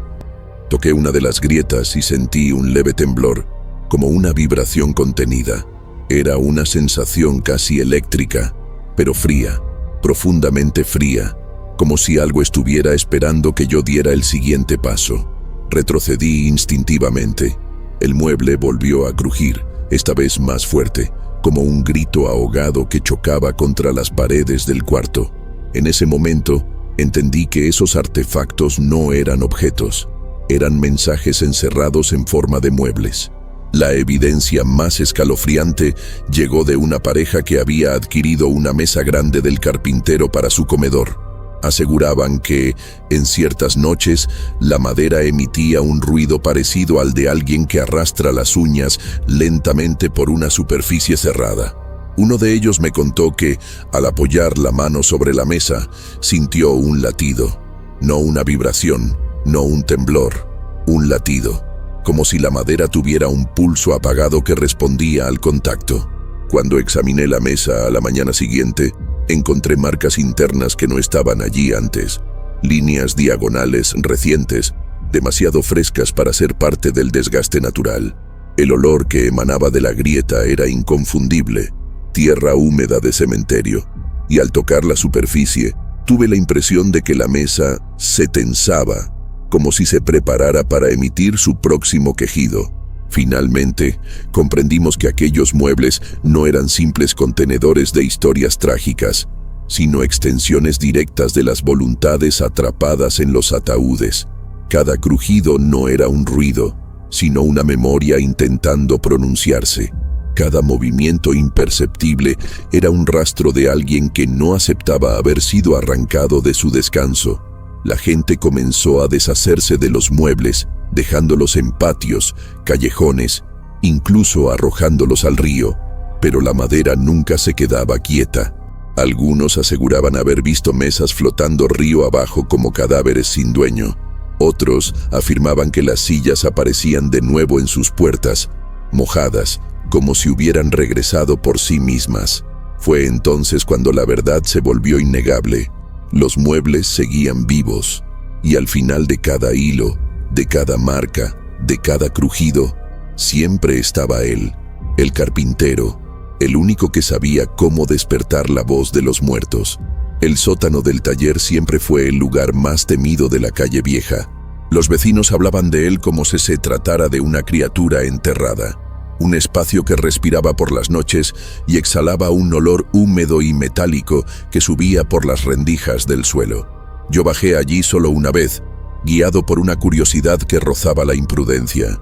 S1: Toqué una de las grietas y sentí un leve temblor, como una vibración contenida. Era una sensación casi eléctrica, pero fría, profundamente fría, como si algo estuviera esperando que yo diera el siguiente paso. Retrocedí instintivamente. El mueble volvió a crujir, esta vez más fuerte, como un grito ahogado que chocaba contra las paredes del cuarto. En ese momento, entendí que esos artefactos no eran objetos, eran mensajes encerrados en forma de muebles. La evidencia más escalofriante llegó de una pareja que había adquirido una mesa grande del carpintero para su comedor. Aseguraban que, en ciertas noches, la madera emitía un ruido parecido al de alguien que arrastra las uñas lentamente por una superficie cerrada. Uno de ellos me contó que, al apoyar la mano sobre la mesa, sintió un latido. No una vibración, no un temblor, un latido, como si la madera tuviera un pulso apagado que respondía al contacto. Cuando examiné la mesa a la mañana siguiente, encontré marcas internas que no estaban allí antes. Líneas diagonales recientes, demasiado frescas para ser parte del desgaste natural. El olor que emanaba de la grieta era inconfundible, tierra húmeda de cementerio, y al tocar la superficie, tuve la impresión de que la mesa se tensaba, como si se preparara para emitir su próximo quejido. Finalmente, comprendimos que aquellos muebles no eran simples contenedores de historias trágicas, sino extensiones directas de las voluntades atrapadas en los ataúdes. Cada crujido no era un ruido, sino una memoria intentando pronunciarse. Cada movimiento imperceptible era un rastro de alguien que no aceptaba haber sido arrancado de su descanso. La gente comenzó a deshacerse de los muebles, dejándolos en patios, callejones, incluso arrojándolos al río, pero la madera nunca se quedaba quieta. Algunos aseguraban haber visto mesas flotando río abajo como cadáveres sin dueño. Otros afirmaban que las sillas aparecían de nuevo en sus puertas, mojadas, como si hubieran regresado por sí mismas. Fue entonces cuando la verdad se volvió innegable. Los muebles seguían vivos, y al final de cada hilo, de cada marca, de cada crujido, siempre estaba él, el carpintero, el único que sabía cómo despertar la voz de los muertos. El sótano del taller siempre fue el lugar más temido de la calle vieja. Los vecinos hablaban de él como si se tratara de una criatura enterrada, un espacio que respiraba por las noches y exhalaba un olor húmedo y metálico que subía por las rendijas del suelo. Yo bajé allí solo una vez, guiado por una curiosidad que rozaba la imprudencia.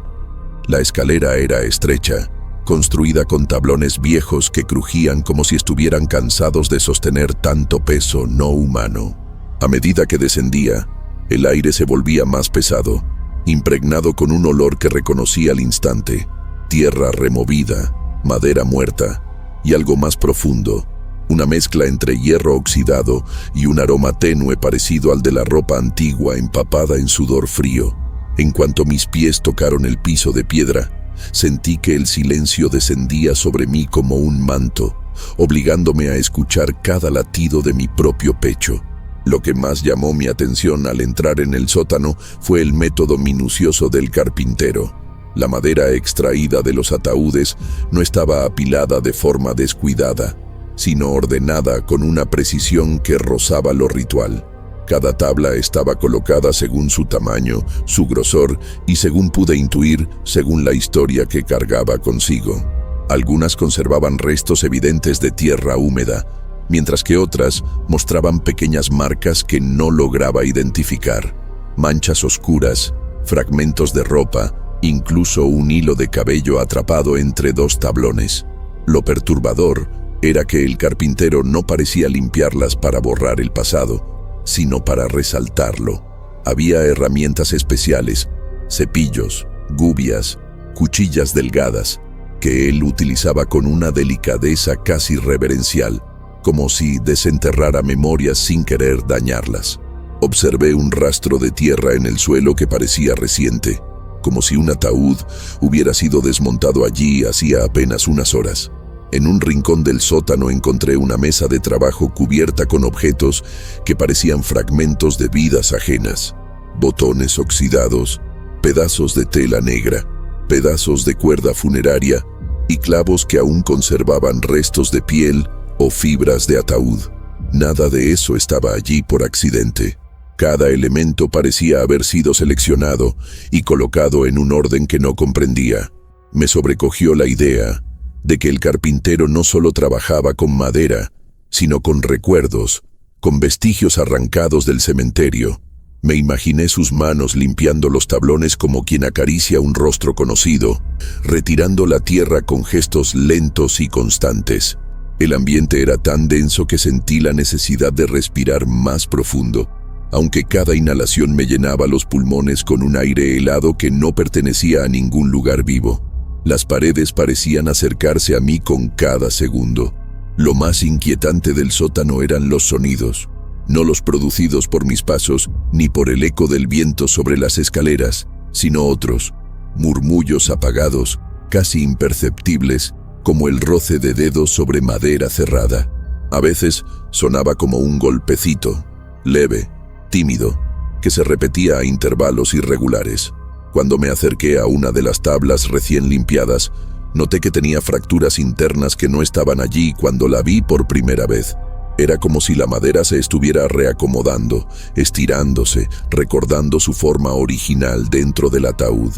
S1: La escalera era estrecha, construida con tablones viejos que crujían como si estuvieran cansados de sostener tanto peso no humano. A medida que descendía, el aire se volvía más pesado, impregnado con un olor que reconocí al instante: tierra removida, madera muerta y algo más profundo, una mezcla entre hierro oxidado y un aroma tenue parecido al de la ropa antigua empapada en sudor frío. En cuanto mis pies tocaron el piso de piedra, sentí que el silencio descendía sobre mí como un manto, obligándome a escuchar cada latido de mi propio pecho. Lo que más llamó mi atención al entrar en el sótano fue el método minucioso del carpintero. La madera extraída de los ataúdes no estaba apilada de forma descuidada, sino ordenada con una precisión que rozaba lo ritual. Cada tabla estaba colocada según su tamaño, su grosor y, según pude intuir, según la historia que cargaba consigo. Algunas conservaban restos evidentes de tierra húmeda, mientras que otras mostraban pequeñas marcas que no lograba identificar. Manchas oscuras, fragmentos de ropa, incluso un hilo de cabello atrapado entre dos tablones. Lo perturbador era que el carpintero no parecía limpiarlas para borrar el pasado, sino para resaltarlo. Había herramientas especiales, cepillos, gubias, cuchillas delgadas, que él utilizaba con una delicadeza casi reverencial, como si desenterrara memorias sin querer dañarlas. Observé un rastro de tierra en el suelo que parecía reciente, como si un ataúd hubiera sido desmontado allí hacía apenas unas horas. En un rincón del sótano encontré una mesa de trabajo cubierta con objetos que parecían fragmentos de vidas ajenas: botones oxidados, pedazos de tela negra, pedazos de cuerda funeraria y clavos que aún conservaban restos de piel o fibras de ataúd. Nada de eso estaba allí por accidente. Cada elemento parecía haber sido seleccionado y colocado en un orden que no comprendía. Me sobrecogió la idea de que el carpintero no solo trabajaba con madera, sino con recuerdos, con vestigios arrancados del cementerio. Me imaginé sus manos limpiando los tablones como quien acaricia un rostro conocido, retirando la tierra con gestos lentos y constantes. El ambiente era tan denso que sentí la necesidad de respirar más profundo, aunque cada inhalación me llenaba los pulmones con un aire helado que no pertenecía a ningún lugar vivo. Las paredes parecían acercarse a mí con cada segundo. Lo más inquietante del sótano eran los sonidos, no los producidos por mis pasos ni por el eco del viento sobre las escaleras, sino otros, murmullos apagados, casi imperceptibles, como el roce de dedos sobre madera cerrada. A veces sonaba como un golpecito, leve, tímido, que se repetía a intervalos irregulares. Cuando me acerqué a una de las tablas recién limpiadas, noté que tenía fracturas internas que no estaban allí cuando la vi por primera vez. Era como si la madera se estuviera reacomodando, estirándose, recordando su forma original dentro del ataúd.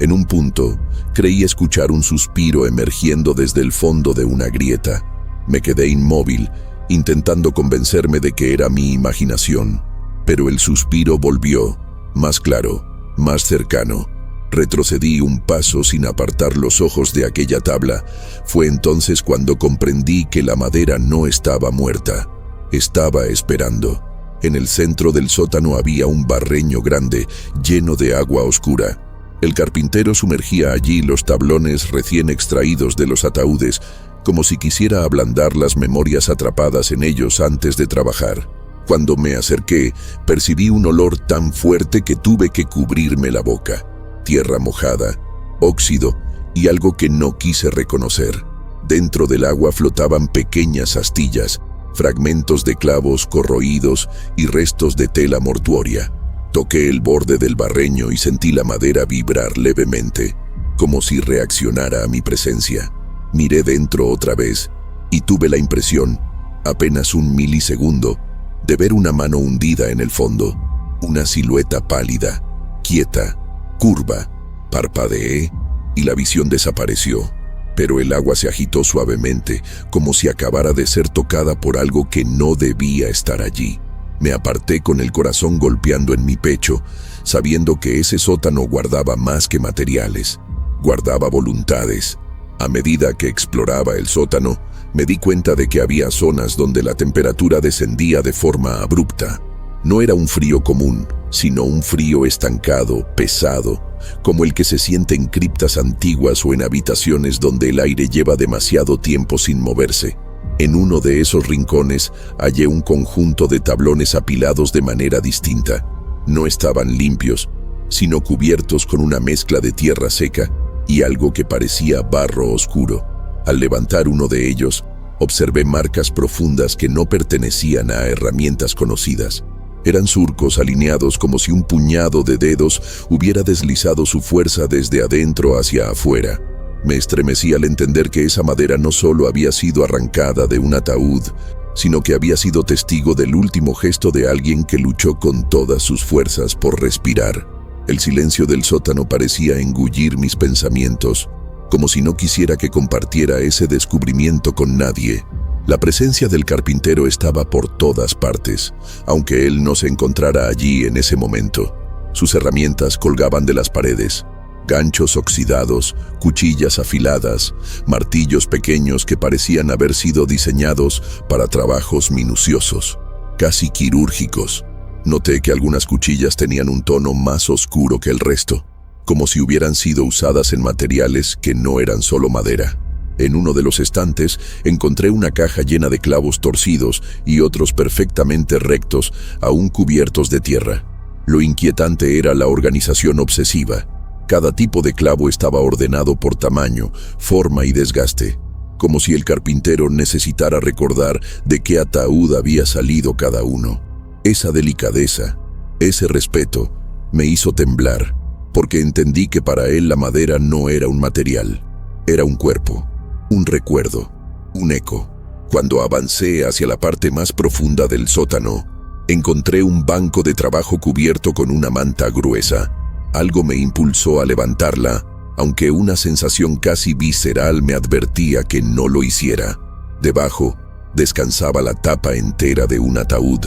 S1: En un punto, creí escuchar un suspiro emergiendo desde el fondo de una grieta. Me quedé inmóvil, intentando convencerme de que era mi imaginación. Pero el suspiro volvió, más claro, más cercano. Retrocedí un paso sin apartar los ojos de aquella tabla. Fue entonces cuando comprendí que la madera no estaba muerta. Estaba esperando. En el centro del sótano había un barreño grande, lleno de agua oscura. El carpintero sumergía allí los tablones recién extraídos de los ataúdes, como si quisiera ablandar las memorias atrapadas en ellos antes de trabajar. Cuando me acerqué, percibí un olor tan fuerte que tuve que cubrirme la boca. Tierra mojada, óxido y algo que no quise reconocer. Dentro del agua flotaban pequeñas astillas, fragmentos de clavos corroídos y restos de tela mortuoria. Toqué el borde del barreño y sentí la madera vibrar levemente, como si reaccionara a mi presencia. Miré dentro otra vez y tuve la impresión, apenas un milisegundo, de ver una mano hundida en el fondo, una silueta pálida, quieta, curva. Parpadeé y la visión desapareció, pero el agua se agitó suavemente, como si acabara de ser tocada por algo que no debía estar allí. Me aparté con el corazón golpeando en mi pecho, sabiendo que ese sótano guardaba más que materiales, guardaba voluntades. A medida que exploraba el sótano, me di cuenta de que había zonas donde la temperatura descendía de forma abrupta. No era un frío común, sino un frío estancado, pesado, como el que se siente en criptas antiguas o en habitaciones donde el aire lleva demasiado tiempo sin moverse. En uno de esos rincones hallé un conjunto de tablones apilados de manera distinta. No estaban limpios, sino cubiertos con una mezcla de tierra seca y algo que parecía barro oscuro. Al levantar uno de ellos, observé marcas profundas que no pertenecían a herramientas conocidas. Eran surcos alineados como si un puñado de dedos hubiera deslizado su fuerza desde adentro hacia afuera. Me estremecí al entender que esa madera no solo había sido arrancada de un ataúd, sino que había sido testigo del último gesto de alguien que luchó con todas sus fuerzas por respirar. El silencio del sótano parecía engullir mis pensamientos, como si no quisiera que compartiera ese descubrimiento con nadie. La presencia del carpintero estaba por todas partes, aunque él no se encontrara allí en ese momento. Sus herramientas colgaban de las paredes, ganchos oxidados, cuchillas afiladas, martillos pequeños que parecían haber sido diseñados para trabajos minuciosos, casi quirúrgicos. Noté que algunas cuchillas tenían un tono más oscuro que el resto, como si hubieran sido usadas en materiales que no eran solo madera. En uno de los estantes encontré una caja llena de clavos torcidos y otros perfectamente rectos, aún cubiertos de tierra. Lo inquietante era la organización obsesiva. Cada tipo de clavo estaba ordenado por tamaño, forma y desgaste, como si el carpintero necesitara recordar de qué ataúd había salido cada uno. Esa delicadeza, ese respeto, me hizo temblar, porque entendí que para él la madera no era un material, era un cuerpo, un recuerdo, un eco. Cuando avancé hacia la parte más profunda del sótano, encontré un banco de trabajo cubierto con una manta gruesa. Algo me impulsó a levantarla, aunque una sensación casi visceral me advertía que no lo hiciera. Debajo descansaba la tapa entera de un ataúd.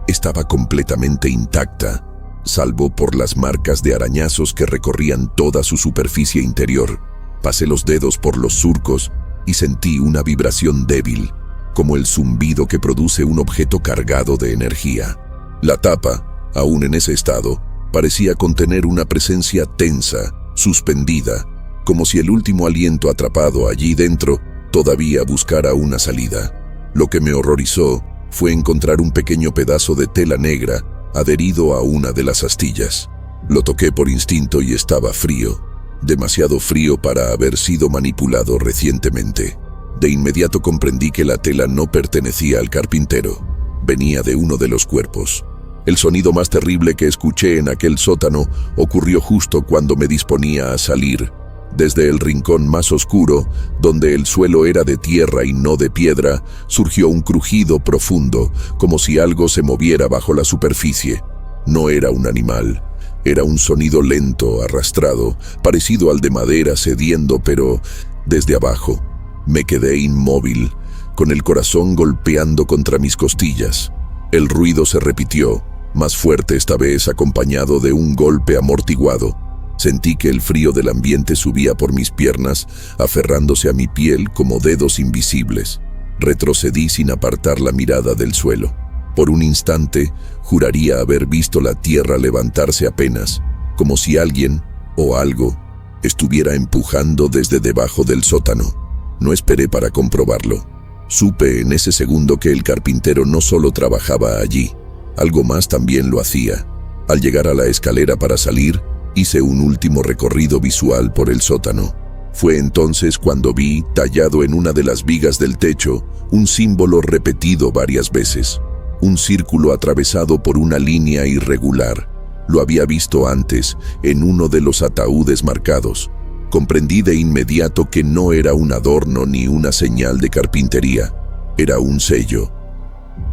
S1: Estaba completamente intacta, salvo por las marcas de arañazos que recorrían toda su superficie interior. Pasé los dedos por los surcos y sentí una vibración débil, como el zumbido que produce un objeto cargado de energía. La tapa, aún en ese estado, parecía contener una presencia tensa, suspendida, como si el último aliento atrapado allí dentro todavía buscara una salida. Lo que me horrorizó fue encontrar un pequeño pedazo de tela negra adherido a una de las astillas. Lo toqué por instinto y estaba frío. demasiado frío para haber sido manipulado recientemente. De inmediato comprendí que la tela no pertenecía al carpintero, venía de uno de los cuerpos. El sonido más terrible que escuché en aquel sótano ocurrió justo cuando me disponía a salir. Desde el rincón más oscuro, donde el suelo era de tierra y no de piedra, surgió un crujido profundo, como si algo se moviera bajo la superficie. No era un animal, era un sonido lento, arrastrado, parecido al de madera cediendo, pero desde abajo. Me quedé inmóvil, con el corazón golpeando contra mis costillas. El ruido se repitió, más fuerte esta vez, acompañado de un golpe amortiguado. Sentí que el frío del ambiente subía por mis piernas, aferrándose a mi piel como dedos invisibles. Retrocedí sin apartar la mirada del suelo. Por un instante, juraría haber visto la tierra levantarse apenas, como si alguien, o algo, estuviera empujando desde debajo del sótano. No esperé para comprobarlo. Supe en ese segundo que el carpintero no solo trabajaba allí, algo más también lo hacía. Al llegar a la escalera para salir, hice un último recorrido visual por el sótano. Fue entonces cuando vi, tallado en una de las vigas del techo, un símbolo repetido varias veces. Un círculo atravesado por una línea irregular. Lo había visto antes, en uno de los ataúdes marcados. Comprendí de inmediato que no era un adorno ni una señal de carpintería. Era un sello.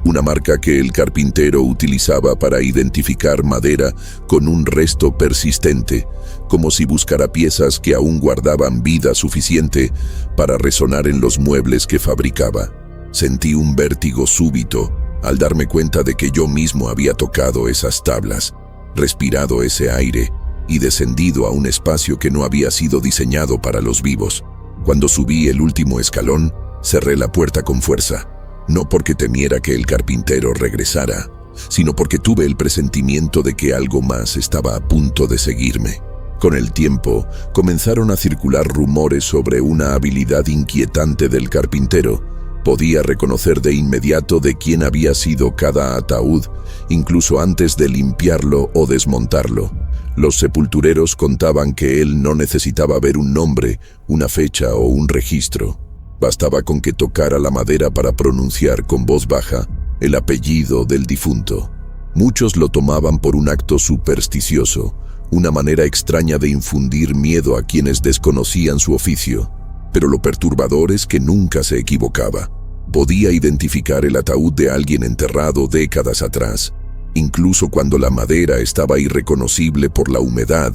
S1: Una marca que el carpintero utilizaba para identificar madera con un resto persistente, como si buscara piezas que aún guardaban vida suficiente para resonar en los muebles que fabricaba. Sentí un vértigo súbito al darme cuenta de que yo mismo había tocado esas tablas, respirado ese aire y descendido a un espacio que no había sido diseñado para los vivos. Cuando subí el último escalón, cerré la puerta con fuerza. No porque temiera que el carpintero regresara, sino porque tuve el presentimiento de que algo más estaba a punto de seguirme. Con el tiempo, comenzaron a circular rumores sobre una habilidad inquietante del carpintero. Podía reconocer de inmediato de quién había sido cada ataúd, incluso antes de limpiarlo o desmontarlo. Los sepultureros contaban que él no necesitaba ver un nombre, una fecha o un registro. Bastaba con que tocara la madera para pronunciar con voz baja el apellido del difunto. Muchos lo tomaban por un acto supersticioso, una manera extraña de infundir miedo a quienes desconocían su oficio. Pero lo perturbador es que nunca se equivocaba. Podía identificar el ataúd de alguien enterrado décadas atrás, incluso cuando la madera estaba irreconocible por la humedad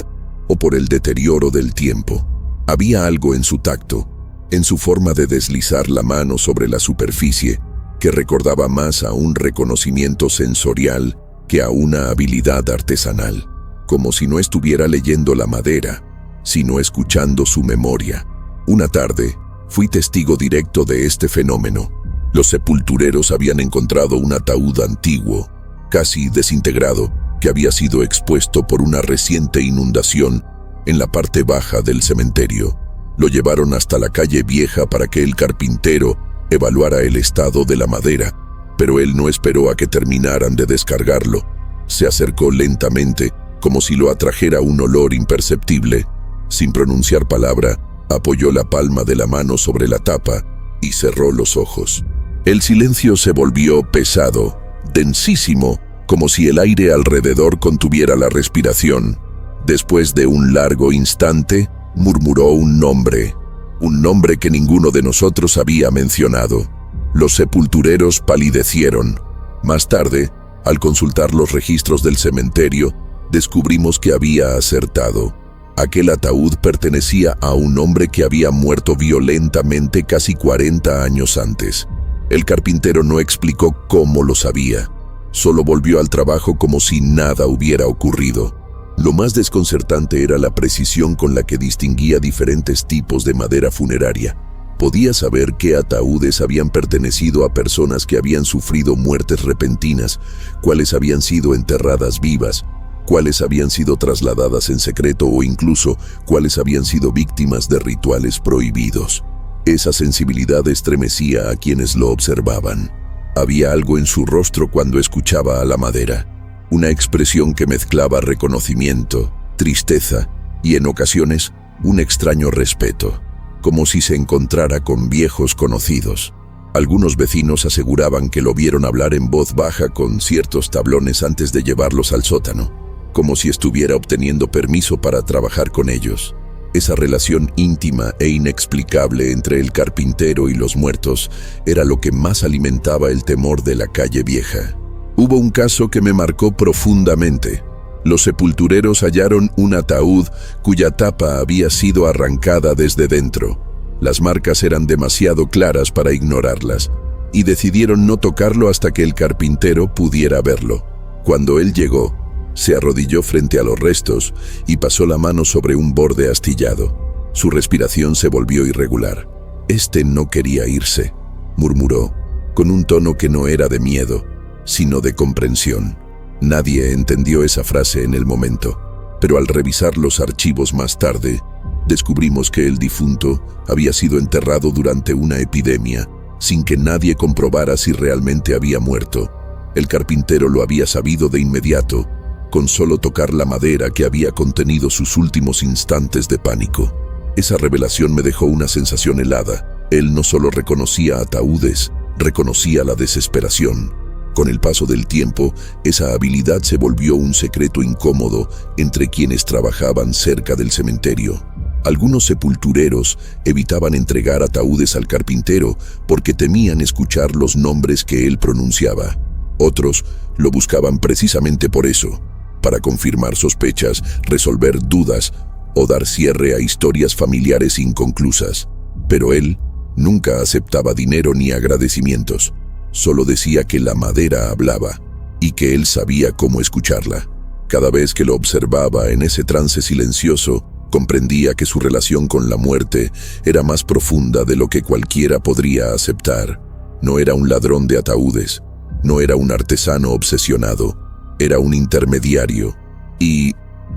S1: o por el deterioro del tiempo. Había algo en su tacto, en su forma de deslizar la mano sobre la superficie, que recordaba más a un reconocimiento sensorial que a una habilidad artesanal, como si no estuviera leyendo la madera, sino escuchando su memoria. Una tarde, fui testigo directo de este fenómeno. Los sepultureros habían encontrado un ataúd antiguo, casi desintegrado, que había sido expuesto por una reciente inundación en la parte baja del cementerio. Lo llevaron hasta la calle Vieja para que el carpintero evaluara el estado de la madera, pero él no esperó a que terminaran de descargarlo. Se acercó lentamente, como si lo atrajera un olor imperceptible. Sin pronunciar palabra, apoyó la palma de la mano sobre la tapa y cerró los ojos. El silencio se volvió pesado, densísimo, como si el aire alrededor contuviera la respiración. Después de un largo instante, murmuró un nombre que ninguno de nosotros había mencionado. Los sepultureros palidecieron. Más tarde, al consultar los registros del cementerio, descubrimos que había acertado. Aquel ataúd pertenecía a un hombre que había muerto violentamente casi 40 años antes. El carpintero no explicó cómo lo sabía. Solo volvió al trabajo como si nada hubiera ocurrido. Lo más desconcertante era la precisión con la que distinguía diferentes tipos de madera funeraria. Podía saber qué ataúdes habían pertenecido a personas que habían sufrido muertes repentinas, cuáles habían sido enterradas vivas, cuáles habían sido trasladadas en secreto o incluso cuáles habían sido víctimas de rituales prohibidos. Esa sensibilidad estremecía a quienes lo observaban. Había algo en su rostro cuando escuchaba a la madera. Una expresión que mezclaba reconocimiento, tristeza y en ocasiones un extraño respeto, como si se encontrara con viejos conocidos. Algunos vecinos aseguraban que lo vieron hablar en voz baja con ciertos tablones antes de llevarlos al sótano, como si estuviera obteniendo permiso para trabajar con ellos. Esa relación íntima e inexplicable entre el carpintero y los muertos era lo que más alimentaba el temor de la calle vieja. Hubo un caso que me marcó profundamente. Los sepultureros hallaron un ataúd cuya tapa había sido arrancada desde dentro. Las marcas eran demasiado claras para ignorarlas, y decidieron no tocarlo hasta que el carpintero pudiera verlo. Cuando él llegó, se arrodilló frente a los restos y pasó la mano sobre un borde astillado. Su respiración se volvió irregular. «Este no quería irse», murmuró, con un tono que no era de miedo, sino de comprensión. Nadie entendió esa frase en el momento, pero al revisar los archivos más tarde, descubrimos que el difunto había sido enterrado durante una epidemia, sin que nadie comprobara si realmente había muerto. El carpintero lo había sabido de inmediato, con solo tocar la madera que había contenido sus últimos instantes de pánico. Esa revelación me dejó una sensación helada. Él no solo reconocía ataúdes, reconocía la desesperación. Con el paso del tiempo, esa habilidad se volvió un secreto incómodo entre quienes trabajaban cerca del cementerio. Algunos sepultureros evitaban entregar ataúdes al carpintero porque temían escuchar los nombres que él pronunciaba. Otros lo buscaban precisamente por eso, para confirmar sospechas, resolver dudas o dar cierre a historias familiares inconclusas. Pero él nunca aceptaba dinero ni agradecimientos. Solo decía que la madera hablaba y que él sabía cómo escucharla. Cada vez que lo observaba en ese trance silencioso, comprendía que su relación con la muerte era más profunda de lo que cualquiera podría aceptar. No era un ladrón de ataúdes, no era un artesano obsesionado, era un intermediario. Y,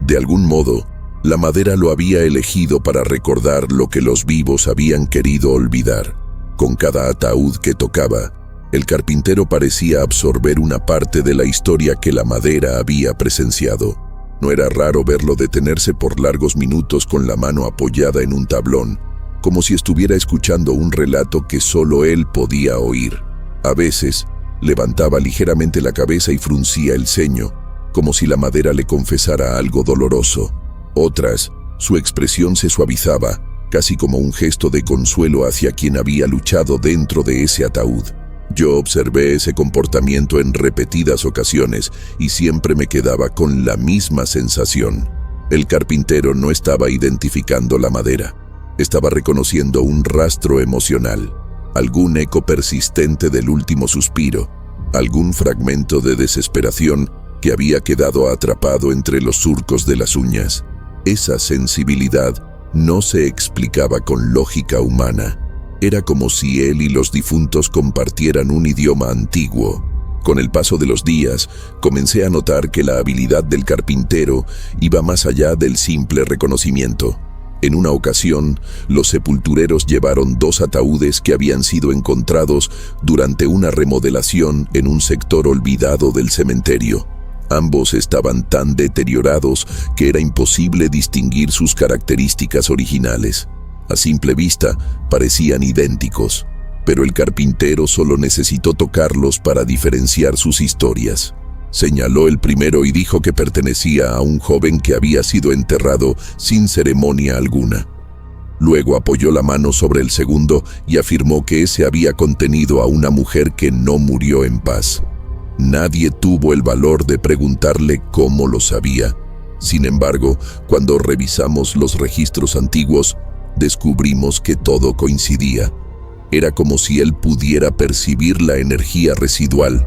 S1: de algún modo, la madera lo había elegido para recordar lo que los vivos habían querido olvidar. Con cada ataúd que tocaba, el carpintero parecía absorber una parte de la historia que la madera había presenciado. No era raro verlo detenerse por largos minutos con la mano apoyada en un tablón, como si estuviera escuchando un relato que solo él podía oír. A veces, levantaba ligeramente la cabeza y fruncía el ceño, como si la madera le confesara algo doloroso. Otras, su expresión se suavizaba, casi como un gesto de consuelo hacia quien había luchado dentro de ese ataúd. Yo observé ese comportamiento en repetidas ocasiones y siempre me quedaba con la misma sensación. El carpintero no estaba identificando la madera, estaba reconociendo un rastro emocional, algún eco persistente del último suspiro, algún fragmento de desesperación que había quedado atrapado entre los surcos de las uñas. Esa sensibilidad no se explicaba con lógica humana. Era como si él y los difuntos compartieran un idioma antiguo. Con el paso de los días, comencé a notar que la habilidad del carpintero iba más allá del simple reconocimiento. En una ocasión, los sepultureros llevaron 2 ataúdes que habían sido encontrados durante una remodelación en un sector olvidado del cementerio. Ambos estaban tan deteriorados que era imposible distinguir sus características originales. A simple vista, parecían idénticos, pero el carpintero solo necesitó tocarlos para diferenciar sus historias. Señaló el primero y dijo que pertenecía a un joven que había sido enterrado sin ceremonia alguna. Luego apoyó la mano sobre el segundo y afirmó que ese había contenido a una mujer que no murió en paz. Nadie tuvo el valor de preguntarle cómo lo sabía. Sin embargo, cuando revisamos los registros antiguos, descubrimos que todo coincidía. Era como si él pudiera percibir la energía residual,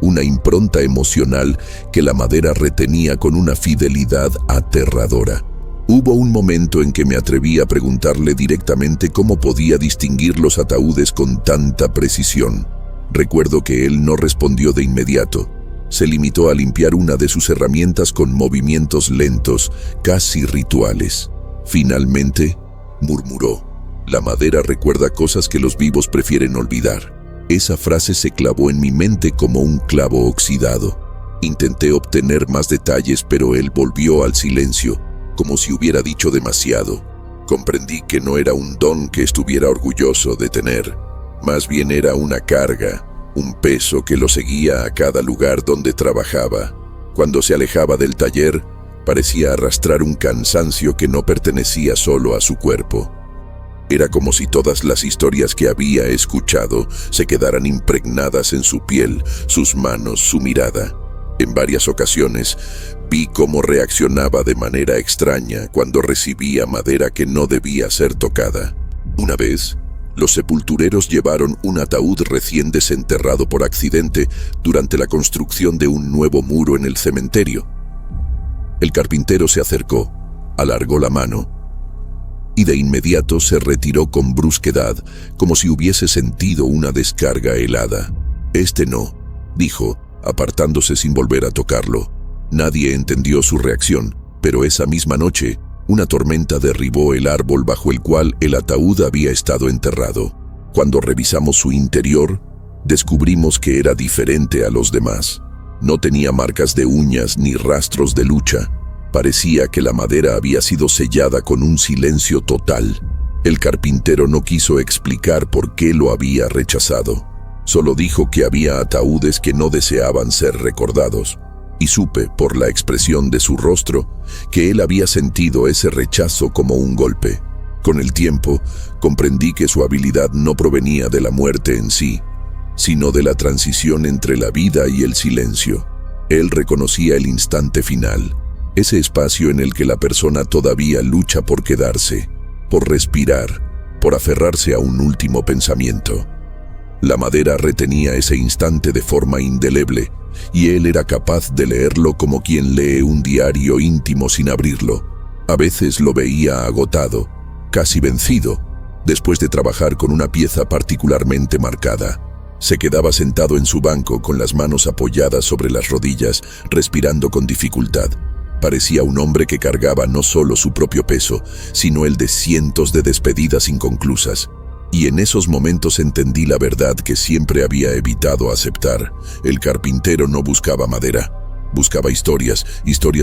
S1: una impronta emocional que la madera retenía con una fidelidad aterradora. Hubo un momento en que me atreví a preguntarle directamente cómo podía distinguir los ataúdes con tanta precisión. Recuerdo que él no respondió de inmediato. Se limitó a limpiar una de sus herramientas con movimientos lentos, casi rituales. Finalmente, murmuró: «La madera recuerda cosas que los vivos prefieren olvidar». Esa frase se clavó en mi mente como un clavo oxidado. Intenté obtener más detalles, pero él volvió al silencio, como si hubiera dicho demasiado. Comprendí que no era un don que estuviera orgulloso de tener, más bien era una carga, un peso que lo seguía a cada lugar donde trabajaba. Cuando se alejaba del taller, parecía arrastrar un cansancio que no pertenecía solo a su cuerpo. Era como si todas las historias que había escuchado se quedaran impregnadas en su piel, sus manos, su mirada. En varias ocasiones vi cómo reaccionaba de manera extraña cuando recibía madera que no debía ser tocada. Una vez, los sepultureros llevaron un ataúd recién desenterrado por accidente durante la construcción de un nuevo muro en el cementerio. El carpintero se acercó, alargó la mano y de inmediato se retiró con brusquedad, como si hubiese sentido una descarga helada. «Este no», dijo, apartándose sin volver a tocarlo. Nadie entendió su reacción, pero esa misma noche, una tormenta derribó el árbol bajo el cual el ataúd había estado enterrado. Cuando revisamos su interior, descubrimos que era diferente a los demás. No tenía marcas de uñas ni rastros de lucha. Parecía que la madera había sido sellada con un silencio total. El carpintero no quiso explicar por qué lo había rechazado. Solo dijo que había ataúdes que no deseaban ser recordados. Y supe, por la expresión de su rostro, que él había sentido ese rechazo como un golpe. Con el tiempo, comprendí que su habilidad no provenía de la muerte en sí, sino de la transición entre la vida y el silencio. Él reconocía el instante final, ese espacio en el que la persona todavía lucha por quedarse, por respirar, por aferrarse a un último pensamiento. La madera retenía ese instante de forma indeleble, y él era capaz de leerlo como quien lee un diario íntimo sin abrirlo. A veces lo veía agotado, casi vencido, después de trabajar con una pieza particularmente marcada. Se quedaba sentado en su banco con las manos apoyadas sobre las rodillas, respirando con dificultad. Parecía un hombre que cargaba no solo su propio peso, sino el de cientos de despedidas inconclusas. Y en esos momentos entendí la verdad que siempre había evitado aceptar. El carpintero no buscaba madera, buscaba historias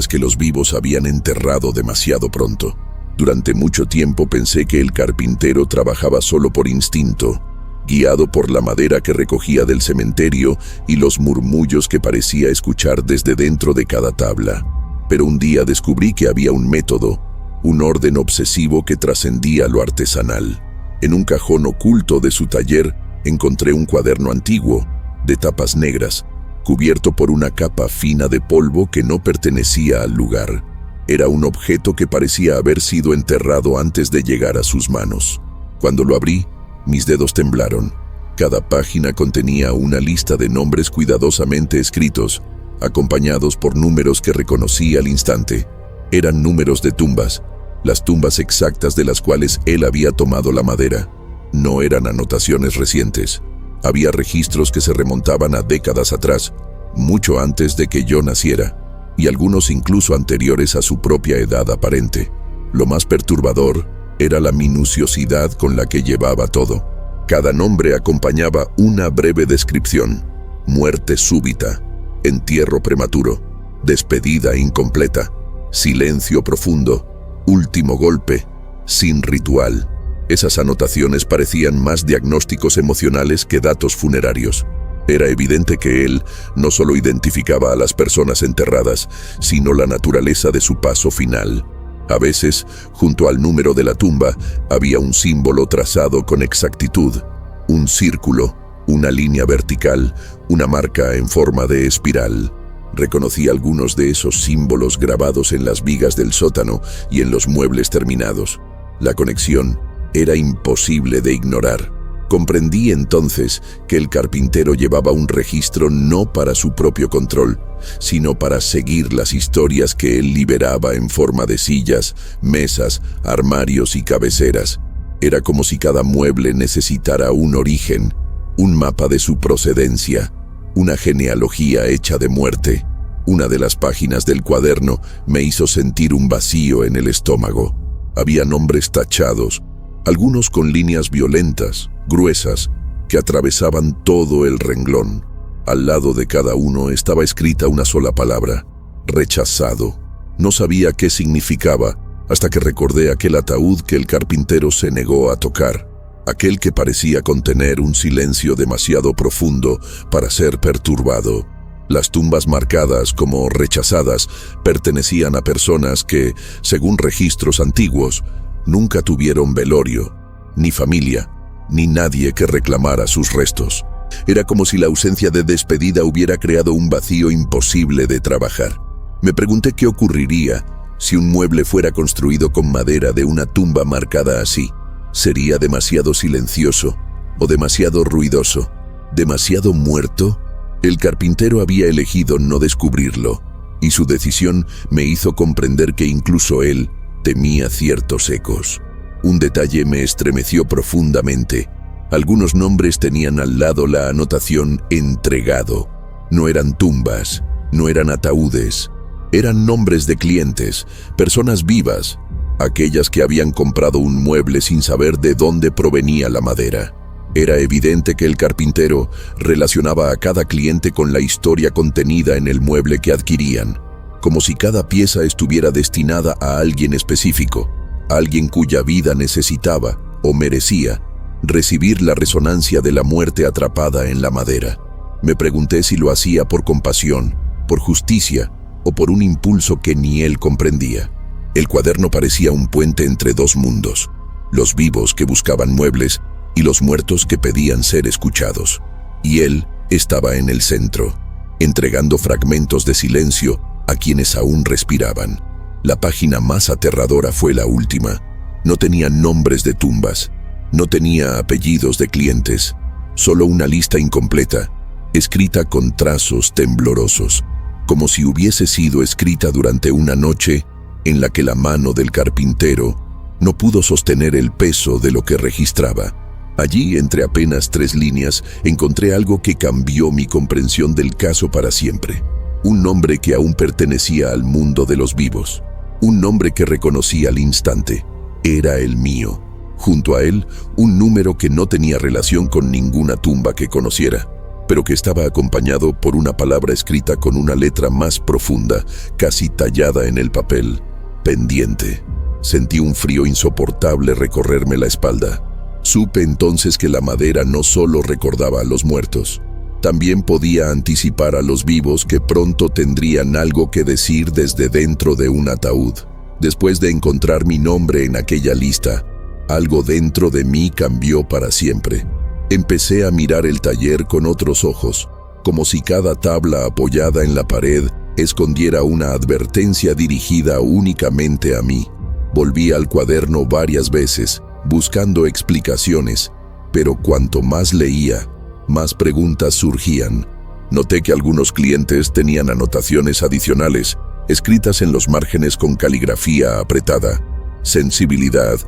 S1: que los vivos habían enterrado demasiado pronto. Durante mucho tiempo pensé que el carpintero trabajaba solo por instinto, guiado por la madera que recogía del cementerio y los murmullos que parecía escuchar desde dentro de cada tabla. Pero un día descubrí que había un método, un orden obsesivo que trascendía lo artesanal. En un cajón oculto de su taller encontré un cuaderno antiguo, de tapas negras, cubierto por una capa fina de polvo que no pertenecía al lugar. Era un objeto que parecía haber sido enterrado antes de llegar a sus manos. Cuando lo abrí, mis dedos temblaron. Cada página contenía una lista de nombres cuidadosamente escritos, acompañados por números que reconocí al instante. Eran números de tumbas, las tumbas exactas de las cuales él había tomado la madera. No eran anotaciones recientes. Había registros que se remontaban a décadas atrás, mucho antes de que yo naciera, y algunos incluso anteriores a su propia edad aparente. Lo más perturbador era la minuciosidad con la que llevaba todo. Cada nombre acompañaba una breve descripción: muerte súbita, entierro prematuro, despedida incompleta, silencio profundo, último golpe, sin ritual. Esas anotaciones parecían más diagnósticos emocionales que datos funerarios. Era evidente que él no solo identificaba a las personas enterradas, sino la naturaleza de su paso final. A veces, junto al número de la tumba, había un símbolo trazado con exactitud: un círculo, una línea vertical, una marca en forma de espiral. Reconocí algunos de esos símbolos grabados en las vigas del sótano y en los muebles terminados. La conexión era imposible de ignorar. Comprendí entonces que el carpintero llevaba un registro no para su propio control, sino para seguir las historias que él liberaba en forma de sillas, mesas, armarios y cabeceras. Era como si cada mueble necesitara un origen, un mapa de su procedencia, una genealogía hecha de muerte. Una de las páginas del cuaderno me hizo sentir un vacío en el estómago. Había nombres tachados, algunos con líneas violentas, gruesas, que atravesaban todo el renglón. Al lado de cada uno estaba escrita una sola palabra: rechazado. No sabía qué significaba, hasta que recordé aquel ataúd que el carpintero se negó a tocar, aquel que parecía contener un silencio demasiado profundo para ser perturbado. Las tumbas marcadas como rechazadas pertenecían a personas que, según registros antiguos, nunca tuvieron velorio, ni familia, ni nadie que reclamara sus restos. Era como si la ausencia de despedida hubiera creado un vacío imposible de trabajar. Me pregunté qué ocurriría si un mueble fuera construido con madera de una tumba marcada así. ¿Sería demasiado silencioso o demasiado ruidoso? ¿Demasiado muerto? El carpintero había elegido no descubrirlo, y su decisión me hizo comprender que incluso él temía ciertos ecos. Un detalle me estremeció profundamente. Algunos nombres tenían al lado la anotación «entregado». No eran tumbas, no eran ataúdes, eran nombres de clientes, personas vivas, aquellas que habían comprado un mueble sin saber de dónde provenía la madera. Era evidente que el carpintero relacionaba a cada cliente con la historia contenida en el mueble que adquirían, como si cada pieza estuviera destinada a alguien específico, alguien cuya vida necesitaba o merecía recibir la resonancia de la muerte atrapada en la madera. Me pregunté si lo hacía por compasión, por justicia o por un impulso que ni él comprendía. El cuaderno parecía un puente entre dos mundos, los vivos que buscaban muebles y los muertos que pedían ser escuchados. Y él estaba en el centro, entregando fragmentos de silencio a quienes aún respiraban. La página más aterradora fue la última. No tenía nombres de tumbas, no tenía apellidos de clientes, solo una lista incompleta, escrita con trazos temblorosos, como si hubiese sido escrita durante una noche en la que la mano del carpintero no pudo sostener el peso de lo que registraba. Allí, entre apenas 3 líneas, encontré algo que cambió mi comprensión del caso para siempre. Un nombre que aún pertenecía al mundo de los vivos. Un nombre que reconocí al instante. Era el mío. Junto a él, un número que no tenía relación con ninguna tumba que conociera, pero que estaba acompañado por una palabra escrita con una letra más profunda, casi tallada en el papel: pendiente. Sentí un frío insoportable recorrerme la espalda. Supe entonces que la madera no solo recordaba a los muertos, también podía anticipar a los vivos que pronto tendrían algo que decir desde dentro de un ataúd. Después de encontrar mi nombre en aquella lista, algo dentro de mí cambió para siempre. Empecé a mirar el taller con otros ojos, como si cada tabla apoyada en la pared escondiera una advertencia dirigida únicamente a mí. Volví al cuaderno varias veces, buscando explicaciones, pero cuanto más leía, más preguntas surgían. Noté que algunos clientes tenían anotaciones adicionales, escritas en los márgenes con caligrafía apretada: sensibilidad,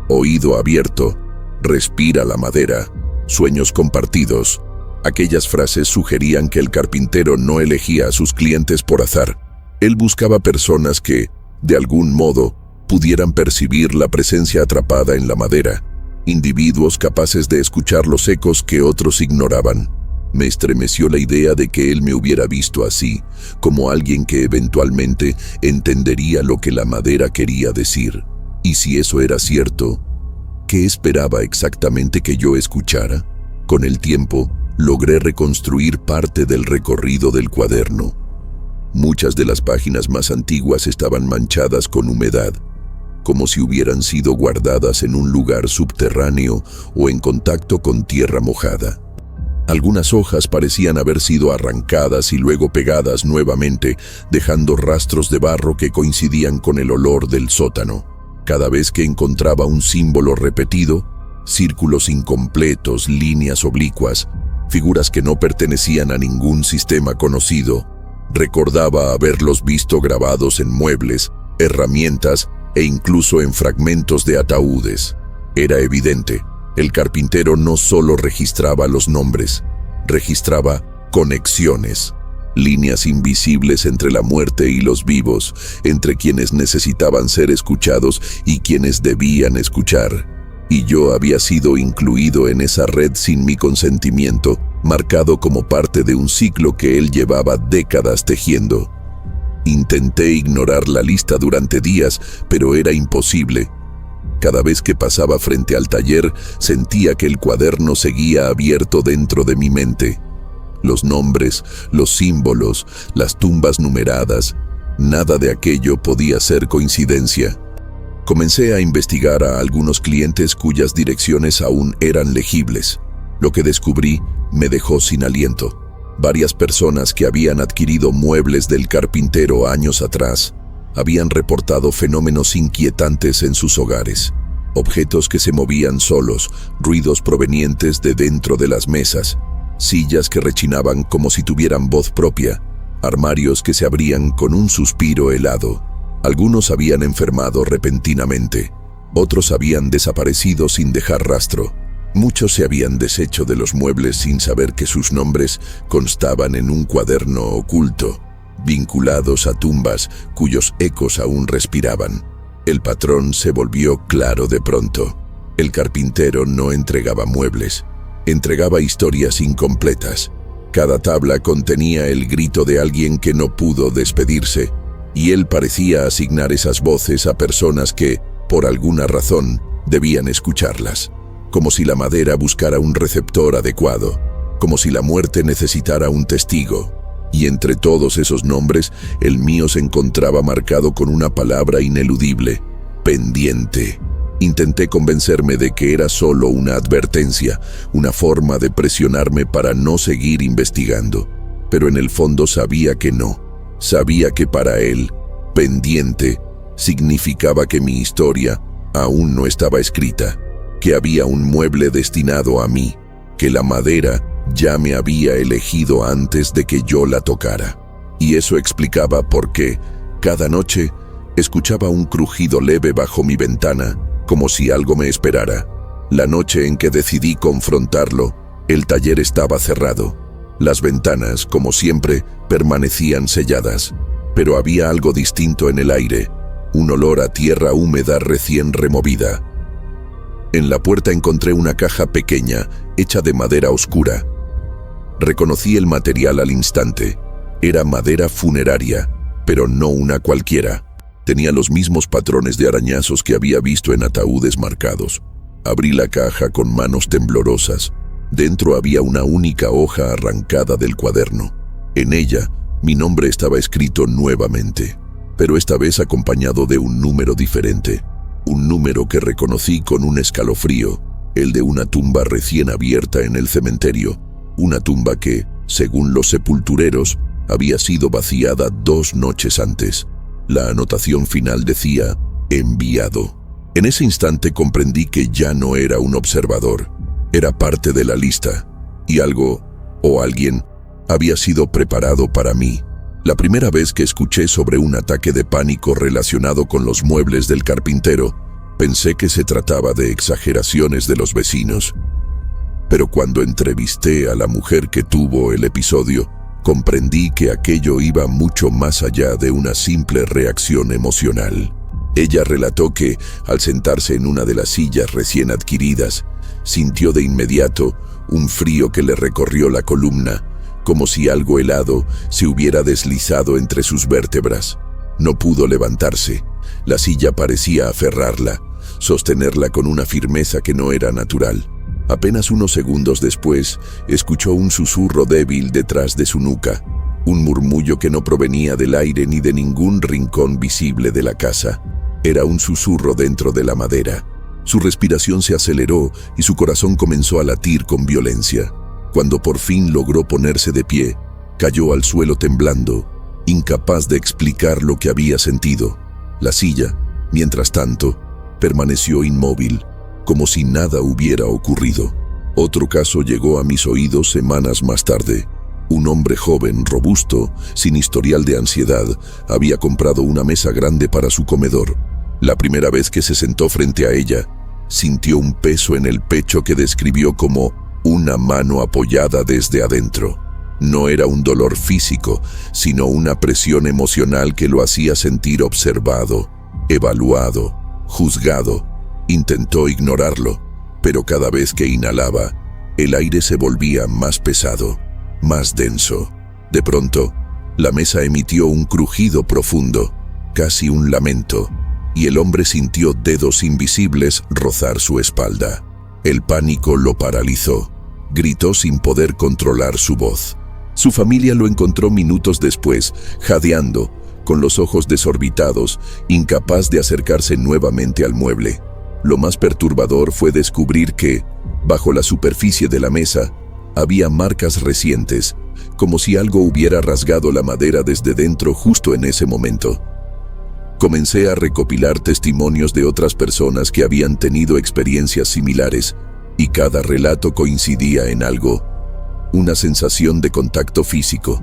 S1: oído abierto, respira la madera, sueños compartidos. Aquellas frases sugerían que el carpintero no elegía a sus clientes por azar. Él buscaba personas que, de algún modo, pudieran percibir la presencia atrapada en la madera, individuos capaces de escuchar los ecos que otros ignoraban. Me estremeció la idea de que él me hubiera visto así, como alguien que eventualmente entendería lo que la madera quería decir. Y si eso era cierto, ¿qué esperaba exactamente que yo escuchara? Con el tiempo, logré reconstruir parte del recorrido del cuaderno. Muchas de las páginas más antiguas estaban manchadas con humedad, como si hubieran sido guardadas en un lugar subterráneo o en contacto con tierra mojada. Algunas hojas parecían haber sido arrancadas y luego pegadas nuevamente, dejando rastros de barro que coincidían con el olor del sótano. Cada vez que encontraba un símbolo repetido, círculos incompletos, líneas oblicuas, figuras que no pertenecían a ningún sistema conocido, recordaba haberlos visto grabados en muebles, herramientas e incluso en fragmentos de ataúdes. Era evidente, el carpintero no solo registraba los nombres, registraba conexiones, líneas invisibles entre la muerte y los vivos, entre quienes necesitaban ser escuchados y quienes debían escuchar. Y yo había sido incluido en esa red sin mi consentimiento, marcado como parte de un ciclo que él llevaba décadas tejiendo. Intenté ignorar la lista durante días, pero era imposible. Cada vez que pasaba frente al taller, sentía que el cuaderno seguía abierto dentro de mi mente. Los nombres, los símbolos, las tumbas numeradas, nada de aquello podía ser coincidencia. Comencé a investigar a algunos clientes cuyas direcciones aún eran legibles. Lo que descubrí me dejó sin aliento. Varias personas que habían adquirido muebles del carpintero años atrás habían reportado fenómenos inquietantes en sus hogares. Objetos que se movían solos, ruidos provenientes de dentro de las mesas, sillas que rechinaban como si tuvieran voz propia, armarios que se abrían con un suspiro helado. Algunos habían enfermado repentinamente, otros habían desaparecido sin dejar rastro. Muchos se habían deshecho de los muebles sin saber que sus nombres constaban en un cuaderno oculto, vinculados a tumbas cuyos ecos aún respiraban. El patrón se volvió claro de pronto. El carpintero no entregaba muebles, entregaba historias incompletas. Cada tabla contenía el grito de alguien que no pudo despedirse, y él parecía asignar esas voces a personas que, por alguna razón, debían escucharlas. Como si la madera buscara un receptor adecuado, como si la muerte necesitara un testigo. Y entre todos esos nombres, el mío se encontraba marcado con una palabra ineludible: pendiente. Intenté convencerme de que era solo una advertencia, una forma de presionarme para no seguir investigando. Pero en el fondo sabía que no. Sabía que para él, pendiente, significaba que mi historia aún no estaba escrita, que había un mueble destinado a mí, que la madera ya me había elegido antes de que yo la tocara. Y eso explicaba por qué, cada noche, escuchaba un crujido leve bajo mi ventana, como si algo me esperara. La noche en que decidí confrontarlo, el taller estaba cerrado. Las ventanas, como siempre, permanecían selladas, pero había algo distinto en el aire, un olor a tierra húmeda recién removida. En la puerta encontré una caja pequeña, hecha de madera oscura. Reconocí el material al instante. Era madera funeraria, pero no una cualquiera. Tenía los mismos patrones de arañazos que había visto en ataúdes marcados. Abrí la caja con manos temblorosas. Dentro había una única hoja arrancada del cuaderno. En ella, mi nombre estaba escrito nuevamente, pero esta vez acompañado de un número diferente. Un número que reconocí con un escalofrío, el de una tumba recién abierta en el cementerio, una tumba que, según los sepultureros, había sido vaciada 2 noches antes. La anotación final decía: enviado. En ese instante comprendí que ya no era un observador, era parte de la lista, y algo, o alguien, había sido preparado para mí. La primera vez que escuché sobre un ataque de pánico relacionado con los muebles del carpintero, pensé que se trataba de exageraciones de los vecinos. Pero cuando entrevisté a la mujer que tuvo el episodio, comprendí que aquello iba mucho más allá de una simple reacción emocional. Ella relató que, al sentarse en una de las sillas recién adquiridas, sintió de inmediato un frío que le recorrió la columna, como si algo helado se hubiera deslizado entre sus vértebras. No pudo levantarse. La silla parecía aferrarla, sostenerla con una firmeza que no era natural. Apenas unos segundos después, escuchó un susurro débil detrás de su nuca, un murmullo que no provenía del aire ni de ningún rincón visible de la casa. Era un susurro dentro de la madera. Su respiración se aceleró y su corazón comenzó a latir con violencia. Cuando por fin logró ponerse de pie, cayó al suelo temblando, incapaz de explicar lo que había sentido. La silla, mientras tanto, permaneció inmóvil, como si nada hubiera ocurrido. Otro caso llegó a mis oídos semanas más tarde. Un hombre joven, robusto, sin historial de ansiedad, había comprado una mesa grande para su comedor. La primera vez que se sentó frente a ella, sintió un peso en el pecho que describió como una mano apoyada desde adentro. No era un dolor físico, sino una presión emocional que lo hacía sentir observado, evaluado, juzgado. Intentó ignorarlo, pero cada vez que inhalaba, el aire se volvía más pesado, más denso. De pronto, La mesa emitió un crujido profundo, casi un lamento, y el hombre sintió dedos invisibles rozar su espalda. El pánico lo paralizó. Gritó sin poder controlar su voz. Su familia lo encontró minutos después, jadeando, con los ojos desorbitados, incapaz de acercarse nuevamente al mueble. Lo más perturbador fue descubrir que, bajo la superficie de la mesa, había marcas recientes, como si algo hubiera rasgado la madera desde dentro justo en ese momento. Comencé a recopilar testimonios de otras personas que habían tenido experiencias similares, y cada relato coincidía en algo: una sensación de contacto físico,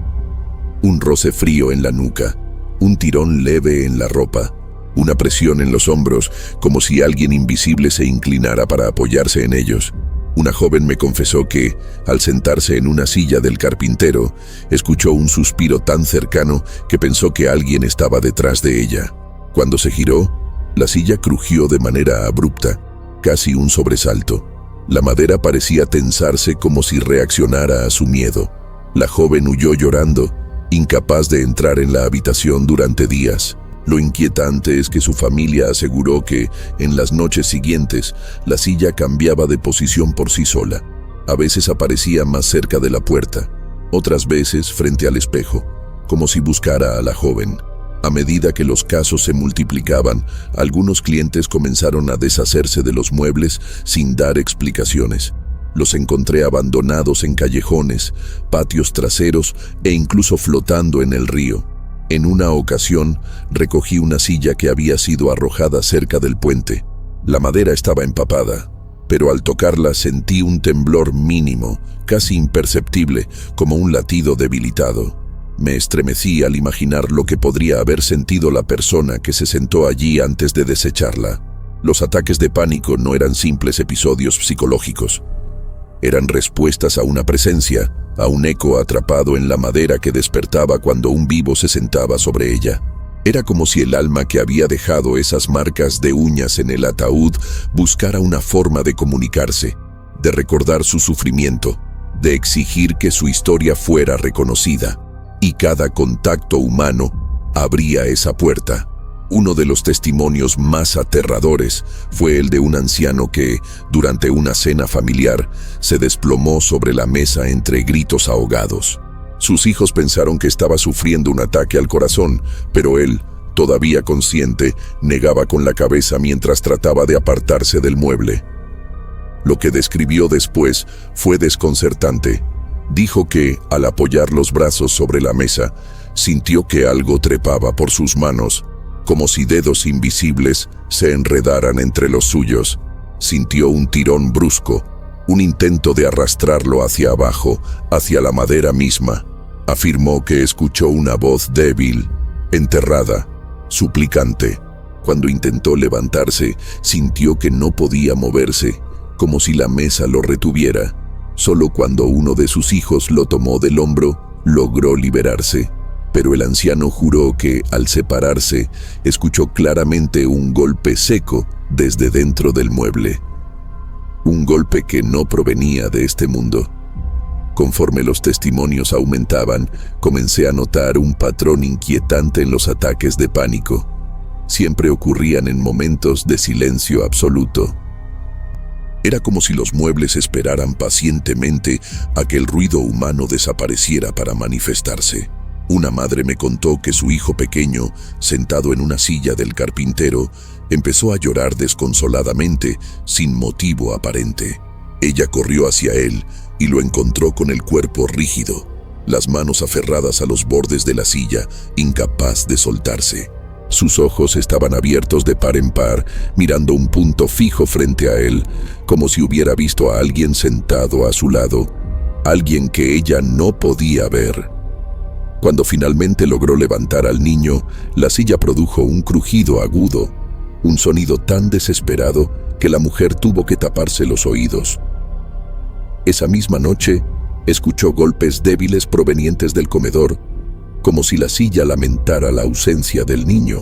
S1: un roce frío en la nuca, un tirón leve en la ropa, una presión en los hombros, como si alguien invisible se inclinara para apoyarse en ellos. Una joven me confesó que, al sentarse en una silla del carpintero, escuchó un suspiro tan cercano que pensó que alguien estaba detrás de ella. Cuando se giró, la silla crujió de manera abrupta, casi un sobresalto. La madera parecía tensarse como si reaccionara a su miedo. La joven huyó llorando, incapaz de entrar en la habitación durante días. Lo inquietante es que su familia aseguró que, en las noches siguientes, la silla cambiaba de posición por sí sola. A veces aparecía más cerca de la puerta, otras veces frente al espejo, como si buscara a la joven. A medida que los casos se multiplicaban, algunos clientes comenzaron a deshacerse de los muebles sin dar explicaciones. Los encontré abandonados en callejones, patios traseros e incluso flotando en el río. En una ocasión, recogí una silla que había sido arrojada cerca del puente. La madera estaba empapada, pero al tocarla sentí un temblor mínimo, casi imperceptible, como un latido debilitado. Me estremecí al imaginar lo que podría haber sentido la persona que se sentó allí antes de desecharla. Los ataques de pánico no eran simples episodios psicológicos. Eran respuestas a una presencia, a un eco atrapado en la madera que despertaba cuando un vivo se sentaba sobre ella. Era como si el alma que había dejado esas marcas de uñas en el ataúd buscara una forma de comunicarse, de recordar su sufrimiento, de exigir que su historia fuera reconocida. Y cada contacto humano abría esa puerta. Uno de los testimonios más aterradores fue el de un anciano que, durante una cena familiar, se desplomó sobre la mesa entre gritos ahogados. Sus hijos pensaron que estaba sufriendo un ataque al corazón, pero él, todavía consciente, negaba con la cabeza mientras trataba de apartarse del mueble. Lo que describió después fue desconcertante. Dijo que, al apoyar los brazos sobre la mesa, sintió que algo trepaba por sus manos, como si dedos invisibles se enredaran entre los suyos. Sintió un tirón brusco, un intento de arrastrarlo hacia abajo, hacia la madera misma. Afirmó que escuchó una voz débil, enterrada, suplicante. Cuando intentó levantarse, sintió que no podía moverse, como si la mesa lo retuviera. Solo cuando uno de sus hijos lo tomó del hombro, logró liberarse. Pero el anciano juró que, al separarse, escuchó claramente un golpe seco desde dentro del mueble. Un golpe que no provenía de este mundo. Conforme los testimonios aumentaban, comencé a notar un patrón inquietante en los ataques de pánico. Siempre ocurrían en momentos de silencio absoluto. Era como si los muebles esperaran pacientemente a que el ruido humano desapareciera para manifestarse. Una madre me contó que su hijo pequeño, sentado en una silla del carpintero, empezó a llorar desconsoladamente, sin motivo aparente. Ella corrió hacia él y lo encontró con el cuerpo rígido, las manos aferradas a los bordes de la silla, incapaz de soltarse. Sus ojos estaban abiertos de par en par, mirando un punto fijo frente a él, como si hubiera visto a alguien sentado a su lado, alguien que ella no podía ver. Cuando finalmente logró levantar al niño, la silla produjo un crujido agudo, un sonido tan desesperado que la mujer tuvo que taparse los oídos. Esa misma noche, escuchó golpes débiles provenientes del comedor, como si la silla lamentara la ausencia del niño.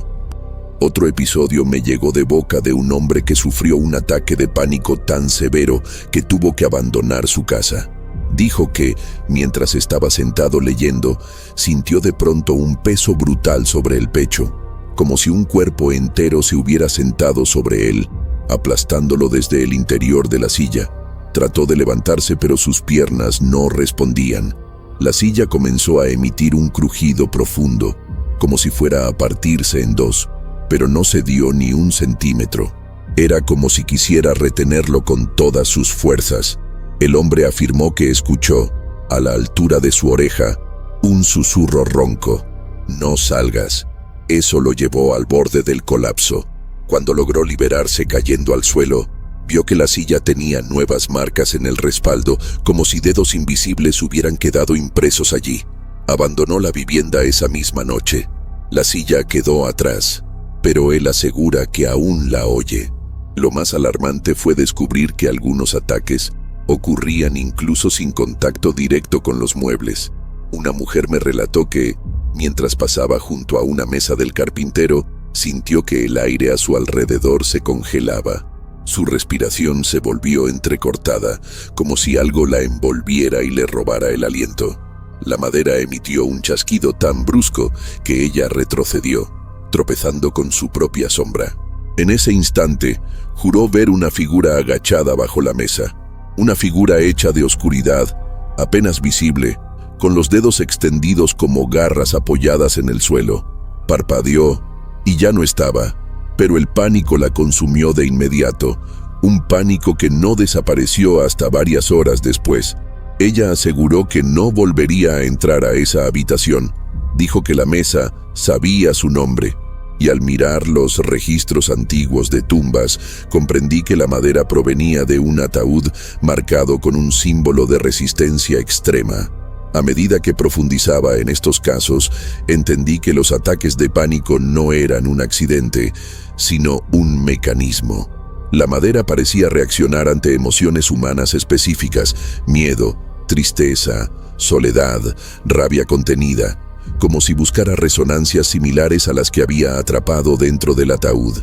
S1: Otro episodio me llegó de boca de un hombre que sufrió un ataque de pánico tan severo que tuvo que abandonar su casa. Dijo que, mientras estaba sentado leyendo, sintió de pronto un peso brutal sobre el pecho, como si un cuerpo entero se hubiera sentado sobre él, aplastándolo desde el interior de la silla. Trató de levantarse, pero sus piernas no respondían. La silla comenzó a emitir un crujido profundo, como si fuera a partirse en dos, pero no cedió ni un centímetro. Era como si quisiera retenerlo con todas sus fuerzas. El hombre afirmó que escuchó, a la altura de su oreja, un susurro ronco: «No salgas». Eso lo llevó al borde del colapso. Cuando logró liberarse cayendo al suelo, vio que la silla tenía nuevas marcas en el respaldo, como si dedos invisibles hubieran quedado impresos allí. Abandonó la vivienda esa misma noche. La silla quedó atrás, pero él asegura que aún la oye. Lo más alarmante fue descubrir que algunos ataques ocurrían incluso sin contacto directo con los muebles. Una mujer me relató que, mientras pasaba junto a una mesa del carpintero, sintió que el aire a su alrededor se congelaba. Su respiración se volvió entrecortada, como si algo la envolviera y le robara el aliento. La madera emitió un chasquido tan brusco que ella retrocedió, tropezando con su propia sombra. En ese instante, juró ver una figura agachada bajo la mesa. Una figura hecha de oscuridad, apenas visible, con los dedos extendidos como garras apoyadas en el suelo. Parpadeó y ya no estaba, pero el pánico la consumió de inmediato, un pánico que no desapareció hasta varias horas después. Ella aseguró que no volvería a entrar a esa habitación. Dijo que la mesa sabía su nombre, y al mirar los registros antiguos de tumbas, comprendí que la madera provenía de un ataúd marcado con un símbolo de resistencia extrema. A medida que profundizaba en estos casos, entendí que los ataques de pánico no eran un accidente, sino un mecanismo. La madera parecía reaccionar ante emociones humanas específicas: miedo, tristeza, soledad, rabia contenida, como si buscara resonancias similares a las que había atrapado dentro del ataúd.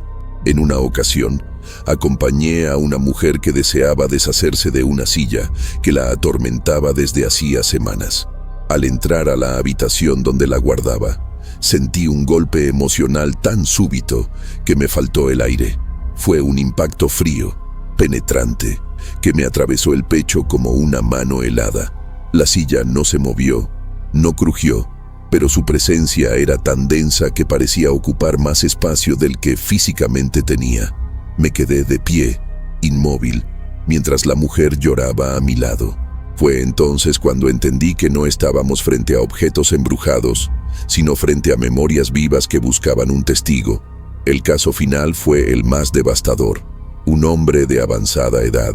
S1: En una ocasión, acompañé a una mujer que deseaba deshacerse de una silla que la atormentaba desde hacía semanas. Al entrar a la habitación donde la guardaba, sentí un golpe emocional tan súbito que me faltó el aire. Fue un impacto frío, penetrante, que me atravesó el pecho como una mano helada. La silla no se movió, no crujió, pero su presencia era tan densa que parecía ocupar más espacio del que físicamente tenía. Me quedé de pie, inmóvil, mientras la mujer lloraba a mi lado. Fue entonces cuando entendí que no estábamos frente a objetos embrujados, sino frente a memorias vivas que buscaban un testigo. El caso final fue el más devastador. Un hombre de avanzada edad,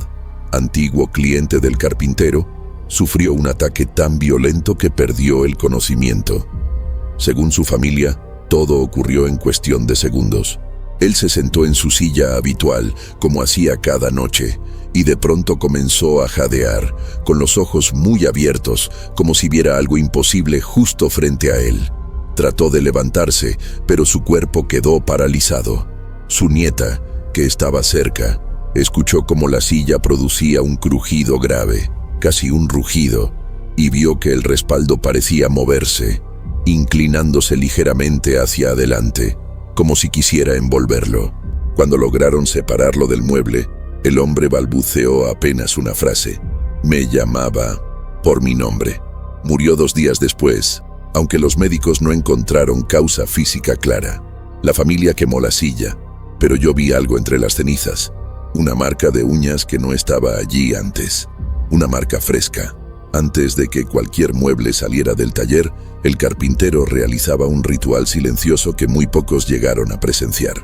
S1: antiguo cliente del carpintero, sufrió un ataque tan violento que perdió el conocimiento. Según su familia, todo ocurrió en cuestión de segundos. Él se sentó en su silla habitual, como hacía cada noche, y de pronto comenzó a jadear, con los ojos muy abiertos, como si viera algo imposible justo frente a él. Trató de levantarse, pero su cuerpo quedó paralizado. Su nieta, que estaba cerca, escuchó cómo la silla producía un crujido grave, casi un rugido, y vio que el respaldo parecía moverse, inclinándose ligeramente hacia adelante, como si quisiera envolverlo. Cuando lograron separarlo del mueble, el hombre balbuceó apenas una frase: «Me llamaba por mi nombre». Murió 2 días después, aunque los médicos no encontraron causa física clara. La familia quemó la silla, pero yo vi algo entre las cenizas: una marca de uñas que no estaba allí antes. Una marca fresca. Antes de que cualquier mueble saliera del taller, el carpintero realizaba un ritual silencioso que muy pocos llegaron a presenciar.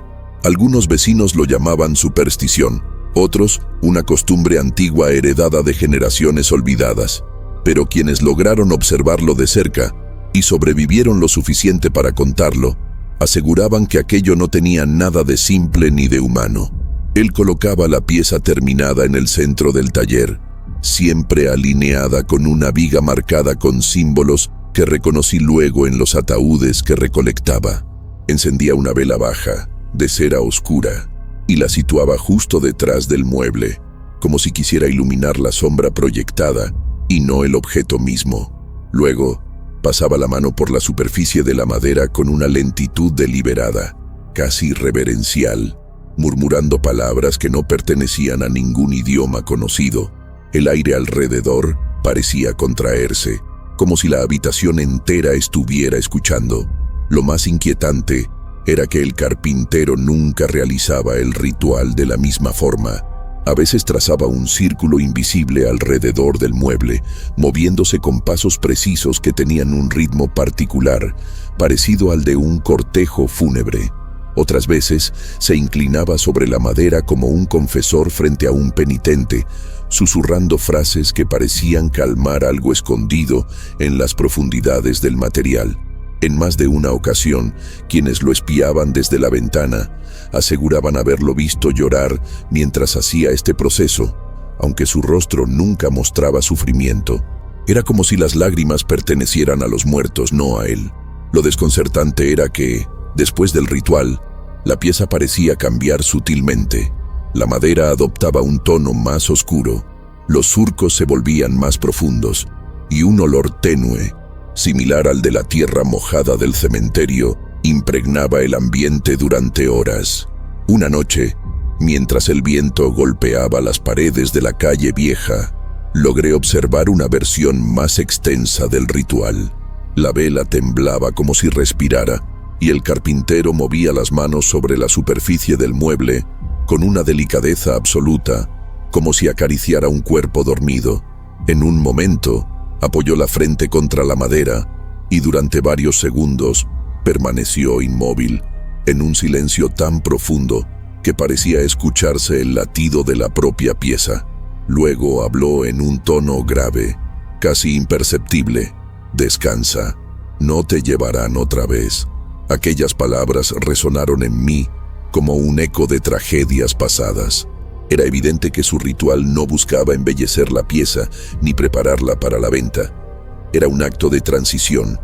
S1: Algunos vecinos lo llamaban superstición, otros una costumbre antigua heredada de generaciones olvidadas. Pero quienes lograron observarlo de cerca y sobrevivieron lo suficiente para contarlo, aseguraban que aquello no tenía nada de simple ni de humano. Él colocaba la pieza terminada en el centro del taller, siempre alineada con una viga marcada con símbolos que reconocí luego en los ataúdes que recolectaba. Encendía una vela baja, de cera oscura, y la situaba justo detrás del mueble, como si quisiera iluminar la sombra proyectada y no el objeto mismo. Luego, pasaba la mano por la superficie de la madera con una lentitud deliberada, casi reverencial, murmurando palabras que no pertenecían a ningún idioma conocido. El aire alrededor parecía contraerse, como si la habitación entera estuviera escuchando. Lo más inquietante era que el carpintero nunca realizaba el ritual de la misma forma. A veces trazaba un círculo invisible alrededor del mueble, moviéndose con pasos precisos que tenían un ritmo particular, parecido al de un cortejo fúnebre. Otras veces se inclinaba sobre la madera como un confesor frente a un penitente, susurrando frases que parecían calmar algo escondido en las profundidades del material. En más de una ocasión, quienes lo espiaban desde la ventana aseguraban haberlo visto llorar mientras hacía este proceso, aunque su rostro nunca mostraba sufrimiento. Era como si las lágrimas pertenecieran a los muertos, no a él. Lo desconcertante era que, después del ritual, la pieza parecía cambiar sutilmente. La madera adoptaba un tono más oscuro, los surcos se volvían más profundos, y un olor tenue, similar al de la tierra mojada del cementerio, impregnaba el ambiente durante horas. Una noche, mientras el viento golpeaba las paredes de la calle vieja, logré observar una versión más extensa del ritual. La vela temblaba como si respirara, y el carpintero movía las manos sobre la superficie del mueble con una delicadeza absoluta, como si acariciara un cuerpo dormido. En un momento, apoyó la frente contra la madera y durante varios segundos permaneció inmóvil, en un silencio tan profundo que parecía escucharse el latido de la propia pieza. Luego habló en un tono grave, casi imperceptible. «Descansa, no te llevarán otra vez». Aquellas palabras resonaron en mí como un eco de tragedias pasadas. Era evidente que su ritual no buscaba embellecer la pieza ni prepararla para la venta. Era un acto de transición,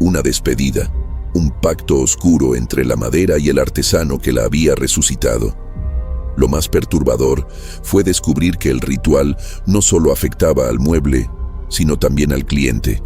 S1: una despedida, un pacto oscuro entre la madera y el artesano que la había resucitado. Lo más perturbador fue descubrir que el ritual no solo afectaba al mueble, sino también al cliente.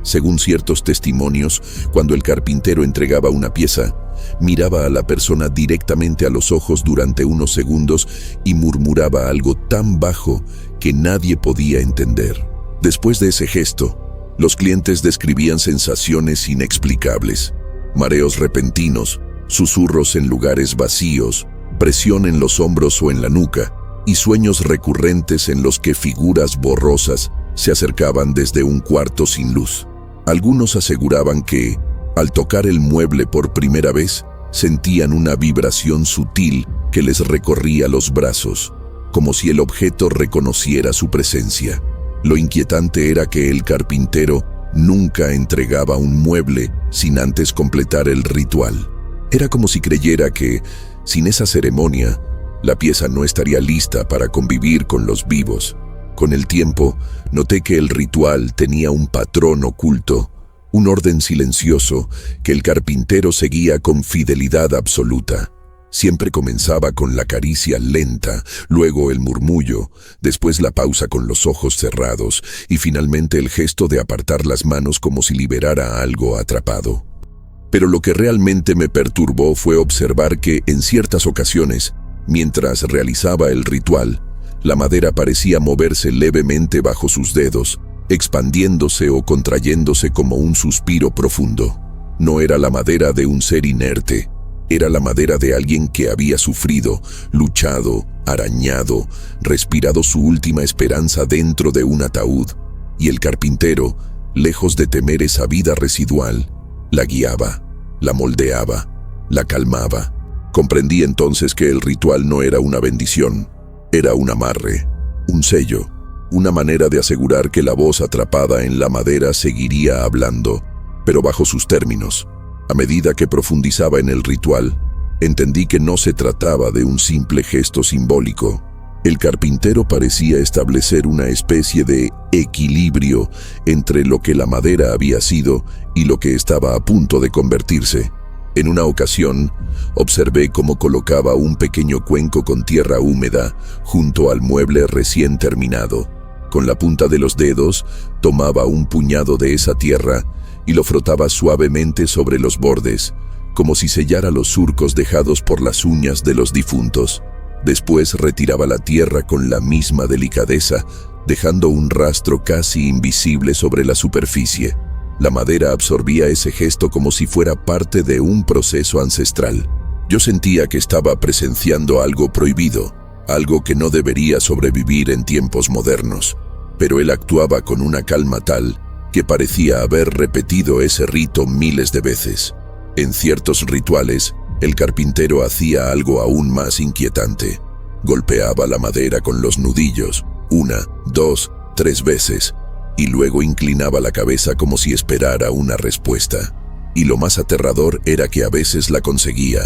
S1: Según ciertos testimonios, cuando el carpintero entregaba una pieza, miraba a la persona directamente a los ojos durante unos segundos y murmuraba algo tan bajo que nadie podía entender. Después de ese gesto, los clientes describían sensaciones inexplicables, mareos repentinos, susurros en lugares vacíos, presión en los hombros o en la nuca, y sueños recurrentes en los que figuras borrosas se acercaban desde un cuarto sin luz. Algunos aseguraban que, al tocar el mueble por primera vez, sentían una vibración sutil que les recorría los brazos, como si el objeto reconociera su presencia. Lo inquietante era que el carpintero nunca entregaba un mueble sin antes completar el ritual. Era como si creyera que, sin esa ceremonia, la pieza no estaría lista para convivir con los vivos. Con el tiempo, noté que el ritual tenía un patrón oculto, un orden silencioso que el carpintero seguía con fidelidad absoluta. Siempre comenzaba con la caricia lenta, luego el murmullo, después la pausa con los ojos cerrados y finalmente el gesto de apartar las manos como si liberara algo atrapado. Pero lo que realmente me perturbó fue observar que, en ciertas ocasiones, mientras realizaba el ritual, la madera parecía moverse levemente bajo sus dedos, expandiéndose o contrayéndose como un suspiro profundo. No era la madera de un ser inerte, era la madera de alguien que había sufrido, luchado, arañado, respirado su última esperanza dentro de un ataúd, y el carpintero, lejos de temer esa vida residual, la guiaba, la moldeaba, la calmaba. Comprendí entonces que el ritual no era una bendición, era un amarre, un sello, una manera de asegurar que la voz atrapada en la madera seguiría hablando, pero bajo sus términos. A medida que profundizaba en el ritual, entendí que no se trataba de un simple gesto simbólico. El carpintero parecía establecer una especie de equilibrio entre lo que la madera había sido y lo que estaba a punto de convertirse. En una ocasión, observé cómo colocaba un pequeño cuenco con tierra húmeda junto al mueble recién terminado, Con la punta de los dedos, tomaba un puñado de esa tierra y lo frotaba suavemente sobre los bordes, como si sellara los surcos dejados por las uñas de los difuntos. Después retiraba la tierra con la misma delicadeza, dejando un rastro casi invisible sobre la superficie. La madera absorbía ese gesto como si fuera parte de un proceso ancestral. Yo sentía que estaba presenciando algo prohibido, algo que no debería sobrevivir en tiempos modernos. Pero él actuaba con una calma tal que parecía haber repetido ese rito miles de veces. En ciertos rituales, el carpintero hacía algo aún más inquietante. Golpeaba la madera con los nudillos, 1, 2, 3 veces, y luego inclinaba la cabeza como si esperara una respuesta. Y lo más aterrador era que a veces la conseguía.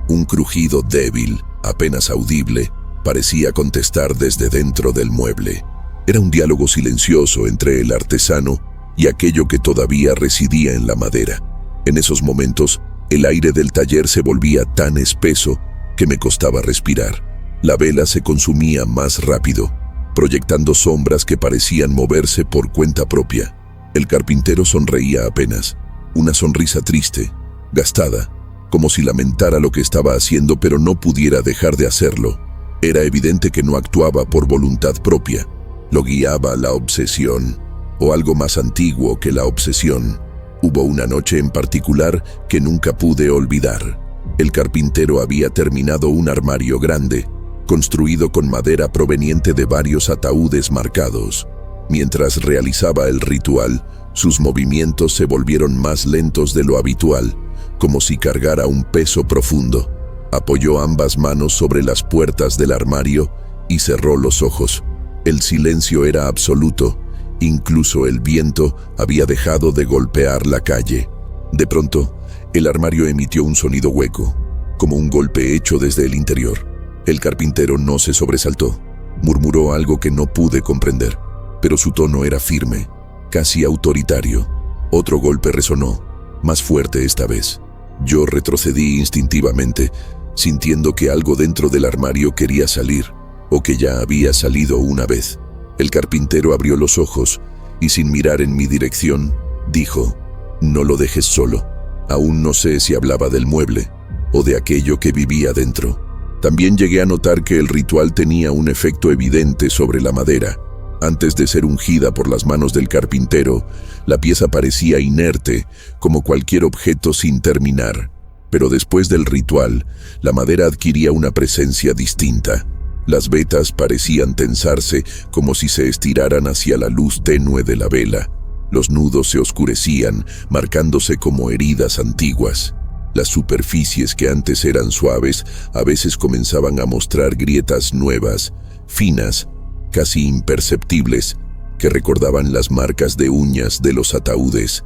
S1: Un crujido débil, apenas audible, parecía contestar desde dentro del mueble. Era un diálogo silencioso entre el artesano y aquello que todavía residía en la madera. En esos momentos, el aire del taller se volvía tan espeso que me costaba respirar. La vela se consumía más rápido, proyectando sombras que parecían moverse por cuenta propia. El carpintero sonreía apenas, una sonrisa triste, gastada, como si lamentara lo que estaba haciendo pero no pudiera dejar de hacerlo. Era evidente que no actuaba por voluntad propia. Lo guiaba la obsesión, o algo más antiguo que la obsesión. Hubo una noche en particular que nunca pude olvidar. El carpintero había terminado un armario grande, construido con madera proveniente de varios ataúdes marcados. Mientras realizaba el ritual, sus movimientos se volvieron más lentos de lo habitual, como si cargara un peso profundo. Apoyó ambas manos sobre las puertas del armario y cerró los ojos. El silencio era absoluto, incluso el viento había dejado de golpear la calle. De pronto, el armario emitió un sonido hueco, como un golpe hecho desde el interior. El carpintero no se sobresaltó. Murmuró algo que no pude comprender, pero su tono era firme, casi autoritario. Otro golpe resonó, más fuerte esta vez. Yo retrocedí instintivamente, sintiendo que algo dentro del armario quería salir, o que ya había salido una vez. El carpintero abrió los ojos y, sin mirar en mi dirección, dijo: «No lo dejes solo». Aún no sé si hablaba del mueble o de aquello que vivía dentro. También llegué a notar que el ritual tenía un efecto evidente sobre la madera. Antes de ser ungida por las manos del carpintero, la pieza parecía inerte, como cualquier objeto sin terminar. Pero después del ritual, la madera adquiría una presencia distinta. Las vetas parecían tensarse como si se estiraran hacia la luz tenue de la vela. Los nudos se oscurecían, marcándose como heridas antiguas. Las superficies que antes eran suaves a veces comenzaban a mostrar grietas nuevas, finas, casi imperceptibles, que recordaban las marcas de uñas de los ataúdes.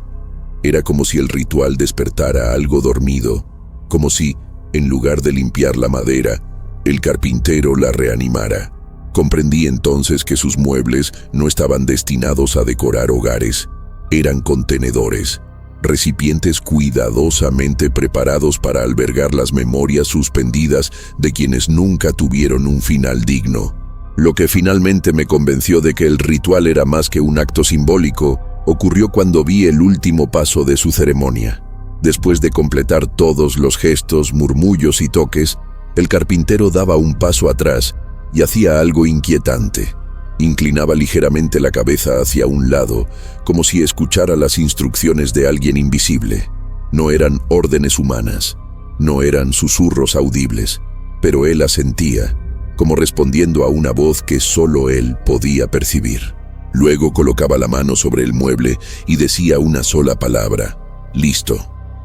S1: Era como si el ritual despertara algo dormido, como si, en lugar de limpiar la madera, el carpintero la reanimara. Comprendí entonces que sus muebles no estaban destinados a decorar hogares. Eran contenedores, recipientes cuidadosamente preparados para albergar las memorias suspendidas de quienes nunca tuvieron un final digno. Lo que finalmente me convenció de que el ritual era más que un acto simbólico ocurrió cuando vi el último paso de su ceremonia. Después de completar todos los gestos, murmullos y toques, el carpintero daba un paso atrás y hacía algo inquietante. Inclinaba ligeramente la cabeza hacia un lado, como si escuchara las instrucciones de alguien invisible. No eran órdenes humanas, no eran susurros audibles, pero él asentía, como respondiendo a una voz que solo él podía percibir. Luego colocaba la mano sobre el mueble y decía una sola palabra: «Listo».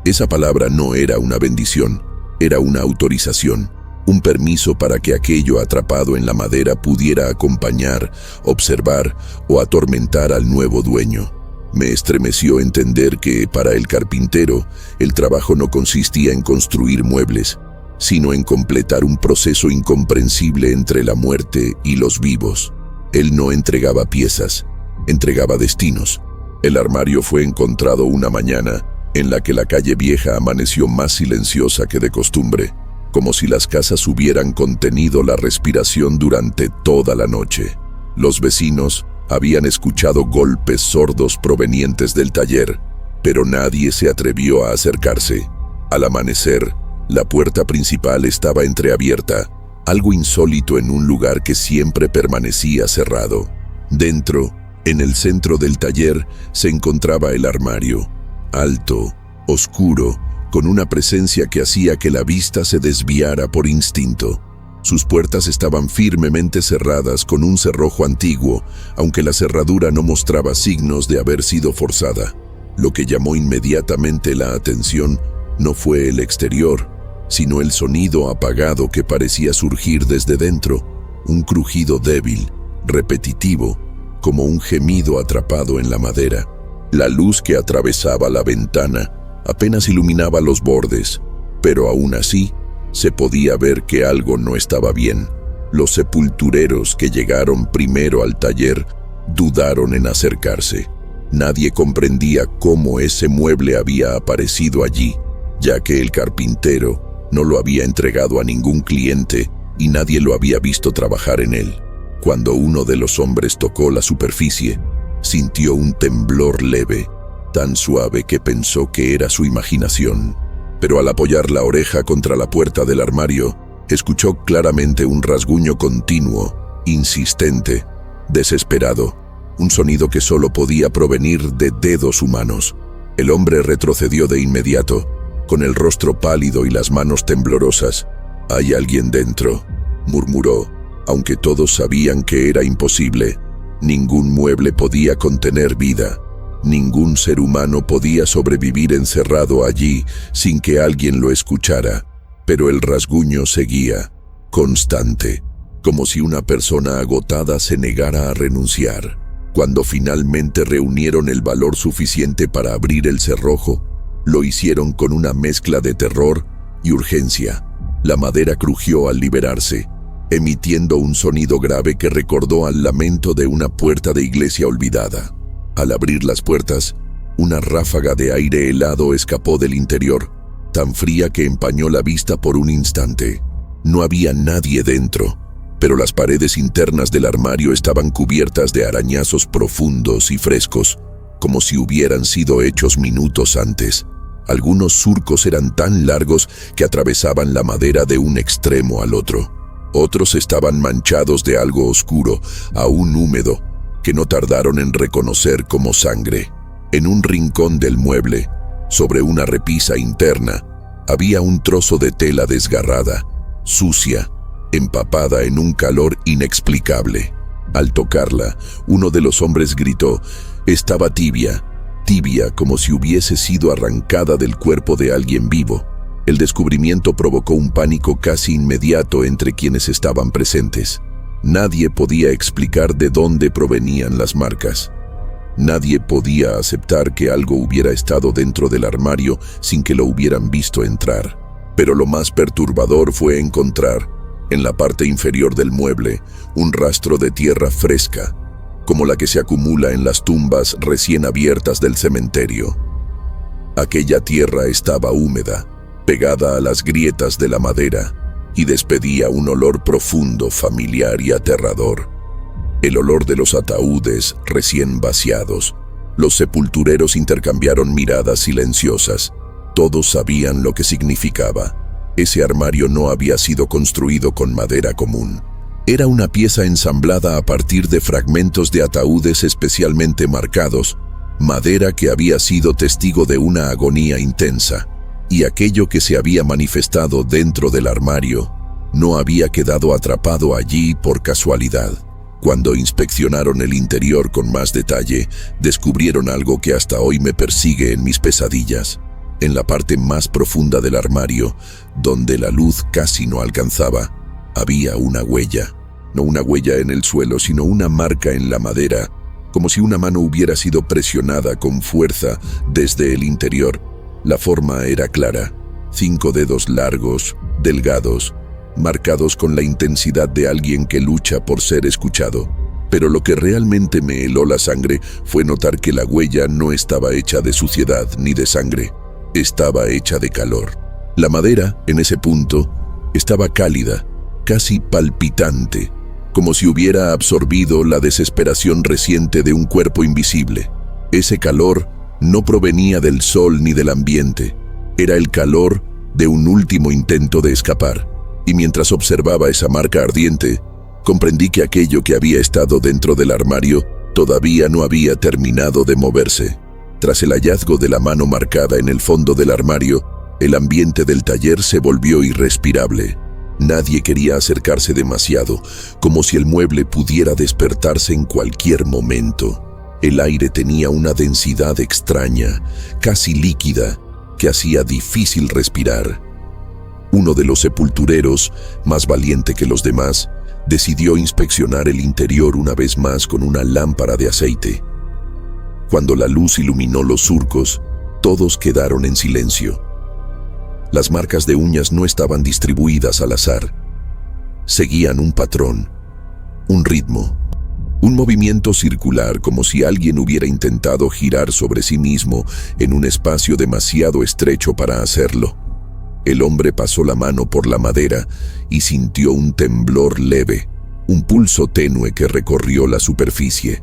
S1: Esa palabra no era una bendición, era una autorización, un permiso para que aquello atrapado en la madera pudiera acompañar, observar o atormentar al nuevo dueño. Me estremeció entender que, para el carpintero, el trabajo no consistía en construir muebles, sino en completar un proceso incomprensible entre la muerte y los vivos. Él no entregaba piezas, entregaba destinos. El armario fue encontrado una mañana en la que la calle vieja amaneció más silenciosa que de costumbre, como si las casas hubieran contenido la respiración durante toda la noche. Los vecinos, Habían escuchado golpes sordos provenientes del taller, pero nadie se atrevió a acercarse. Al amanecer, la puerta principal estaba entreabierta, algo insólito en un lugar que siempre permanecía cerrado. Dentro, en el centro del taller, se encontraba el armario, alto, oscuro, con una presencia que hacía que la vista se desviara por instinto. Sus puertas estaban firmemente cerradas con un cerrojo antiguo, aunque la cerradura no mostraba signos de haber sido forzada. Lo que llamó inmediatamente la atención no fue el exterior, sino el sonido apagado que parecía surgir desde dentro, un crujido débil, repetitivo, como un gemido atrapado en la madera. La luz que atravesaba la ventana apenas iluminaba los bordes, pero aún así se podía ver que algo no estaba bien. Los sepultureros que llegaron primero al taller dudaron en acercarse. Nadie comprendía cómo ese mueble había aparecido allí, ya que el carpintero no lo había entregado a ningún cliente y nadie lo había visto trabajar en él. Cuando uno de los hombres tocó la superficie, sintió un temblor leve, tan suave que pensó que era su imaginación. Pero al apoyar la oreja contra la puerta del armario, escuchó claramente un rasguño continuo, insistente, desesperado, un sonido que solo podía provenir de dedos humanos. El hombre retrocedió de inmediato, con el rostro pálido y las manos temblorosas. «Hay alguien dentro», murmuró, aunque todos sabían que era imposible. Ningún mueble podía contener vida. Ningún ser humano podía sobrevivir encerrado allí sin que alguien lo escuchara, pero el rasguño seguía, constante, como si una persona agotada se negara a renunciar. Cuando finalmente reunieron el valor suficiente para abrir el cerrojo, lo hicieron con una mezcla de terror y urgencia. La madera crujió al liberarse, emitiendo un sonido grave que recordó al lamento de una puerta de iglesia olvidada. Al abrir las puertas, una ráfaga de aire helado escapó del interior, tan fría que empañó la vista por un instante. No había nadie dentro, pero las paredes internas del armario estaban cubiertas de arañazos profundos y frescos, como si hubieran sido hechos minutos antes. Algunos surcos eran tan largos que atravesaban la madera de un extremo al otro. Otros estaban manchados de algo oscuro, aún húmedo, que no tardaron en reconocer como sangre. En un rincón del mueble, sobre una repisa interna, había un trozo de tela desgarrada, sucia, empapada en un calor inexplicable. Al tocarla, uno de los hombres gritó: «Estaba tibia, tibia como si hubiese sido arrancada del cuerpo de alguien vivo». El descubrimiento provocó un pánico casi inmediato entre quienes estaban presentes. Nadie podía explicar de dónde provenían las marcas. Nadie podía aceptar que algo hubiera estado dentro del armario sin que lo hubieran visto entrar. Pero lo más perturbador fue encontrar, en la parte inferior del mueble, un rastro de tierra fresca, como la que se acumula en las tumbas recién abiertas del cementerio. Aquella tierra estaba húmeda, pegada a las grietas de la madera, y despedía un olor profundo, familiar y aterrador. El olor de los ataúdes recién vaciados. Los sepultureros intercambiaron miradas silenciosas. Todos sabían lo que significaba. Ese armario no había sido construido con madera común. Era una pieza ensamblada a partir de fragmentos de ataúdes especialmente marcados, madera que había sido testigo de una agonía intensa. Y aquello que se había manifestado dentro del armario no había quedado atrapado allí por casualidad. Cuando inspeccionaron el interior con más detalle, descubrieron algo que hasta hoy me persigue en mis pesadillas. En la parte más profunda del armario, donde la luz casi no alcanzaba, había una huella. No una huella en el suelo, sino una marca en la madera, como si una mano hubiera sido presionada con fuerza desde el interior. La forma era clara: 5 dedos largos, delgados, marcados con la intensidad de alguien que lucha por ser escuchado. Pero lo que realmente me heló la sangre fue notar que la huella no estaba hecha de suciedad ni de sangre, estaba hecha de calor. La madera, en ese punto, estaba cálida, casi palpitante, como si hubiera absorbido la desesperación reciente de un cuerpo invisible. Ese calor no provenía del sol ni del ambiente, era el calor de un último intento de escapar. Y mientras observaba esa marca ardiente, comprendí que aquello que había estado dentro del armario todavía no había terminado de moverse. Tras el hallazgo de la mano marcada en el fondo del armario, el ambiente del taller se volvió irrespirable. Nadie quería acercarse demasiado, como si el mueble pudiera despertarse en cualquier momento. El aire tenía una densidad extraña, casi líquida, que hacía difícil respirar. Uno de los sepultureros, más valiente que los demás, decidió inspeccionar el interior una vez más con una lámpara de aceite. Cuando la luz iluminó los surcos, todos quedaron en silencio. Las marcas de uñas no estaban distribuidas al azar. Seguían un patrón, un ritmo, un movimiento circular, como si alguien hubiera intentado girar sobre sí mismo en un espacio demasiado estrecho para hacerlo. El hombre pasó la mano por la madera y sintió un temblor leve, un pulso tenue que recorrió la superficie.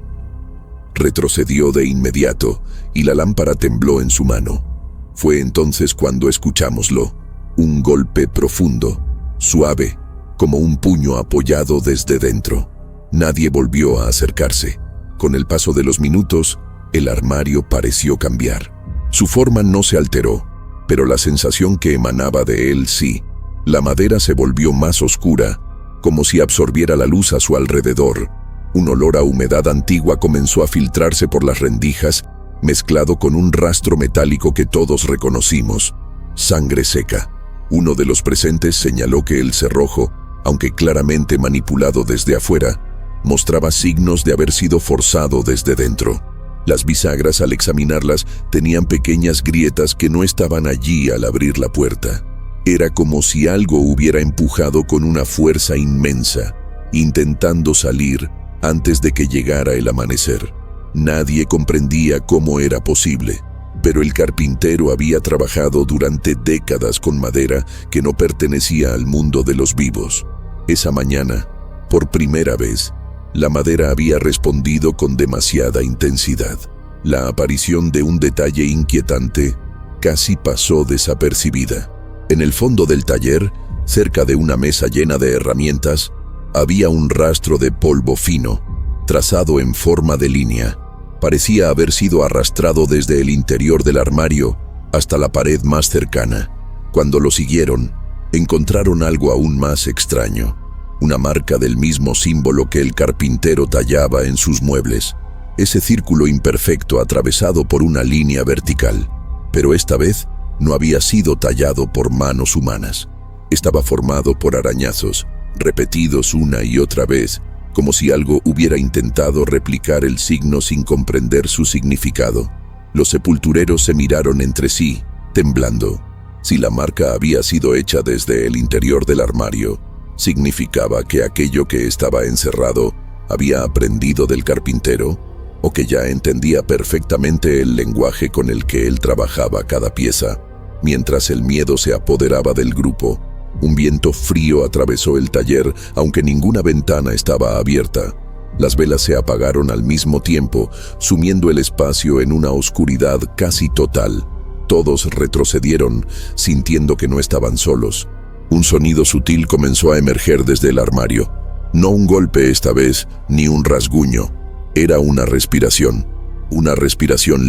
S1: Retrocedió de inmediato y la lámpara tembló en su mano. Fue entonces cuando escuchámoslo, un golpe profundo, suave, como un puño apoyado desde dentro. Nadie volvió a acercarse. Con el paso de los minutos, el armario pareció cambiar. Su forma no se alteró, pero la sensación que emanaba de él sí. La madera se volvió más oscura, como si absorbiera la luz a su alrededor. Un olor a humedad antigua comenzó a filtrarse por las rendijas, mezclado con un rastro metálico que todos reconocimos: sangre seca. Uno de los presentes señaló que el cerrojo, aunque claramente manipulado desde afuera, mostraba signos de haber sido forzado desde dentro. Las bisagras, al examinarlas, tenían pequeñas grietas que no estaban allí al abrir la puerta. Era como si algo hubiera empujado con una fuerza inmensa, intentando salir antes de que llegara el amanecer. Nadie comprendía cómo era posible, pero el carpintero había trabajado durante décadas con madera que no pertenecía al mundo de los vivos. Esa mañana, por primera vez, la madera había respondido con demasiada intensidad. La aparición de un detalle inquietante casi pasó desapercibida. En el fondo del taller, cerca de una mesa llena de herramientas, había un rastro de polvo fino, trazado en forma de línea. Parecía haber sido arrastrado desde el interior del armario hasta la pared más cercana. Cuando lo siguieron, encontraron algo aún más extraño: una marca del mismo símbolo que el carpintero tallaba en sus muebles. Ese círculo imperfecto atravesado por una línea vertical. Pero esta vez no había sido tallado por manos humanas. Estaba formado por arañazos, repetidos una y otra vez, como si algo hubiera intentado replicar el signo sin comprender su significado. Los sepultureros se miraron entre sí, temblando. Si la marca había sido hecha desde el interior del armario, significaba que aquello que estaba encerrado había aprendido del carpintero, o que ya entendía perfectamente el lenguaje con el que él trabajaba cada pieza. Mientras el miedo se apoderaba del grupo, un viento frío atravesó el taller, aunque ninguna ventana estaba abierta. Las velas se apagaron al mismo tiempo, sumiendo el espacio en una oscuridad casi total. Todos retrocedieron, sintiendo que no estaban solos. Un sonido sutil comenzó a emerger desde el armario. No un golpe esta vez, ni un rasguño. Era una respiración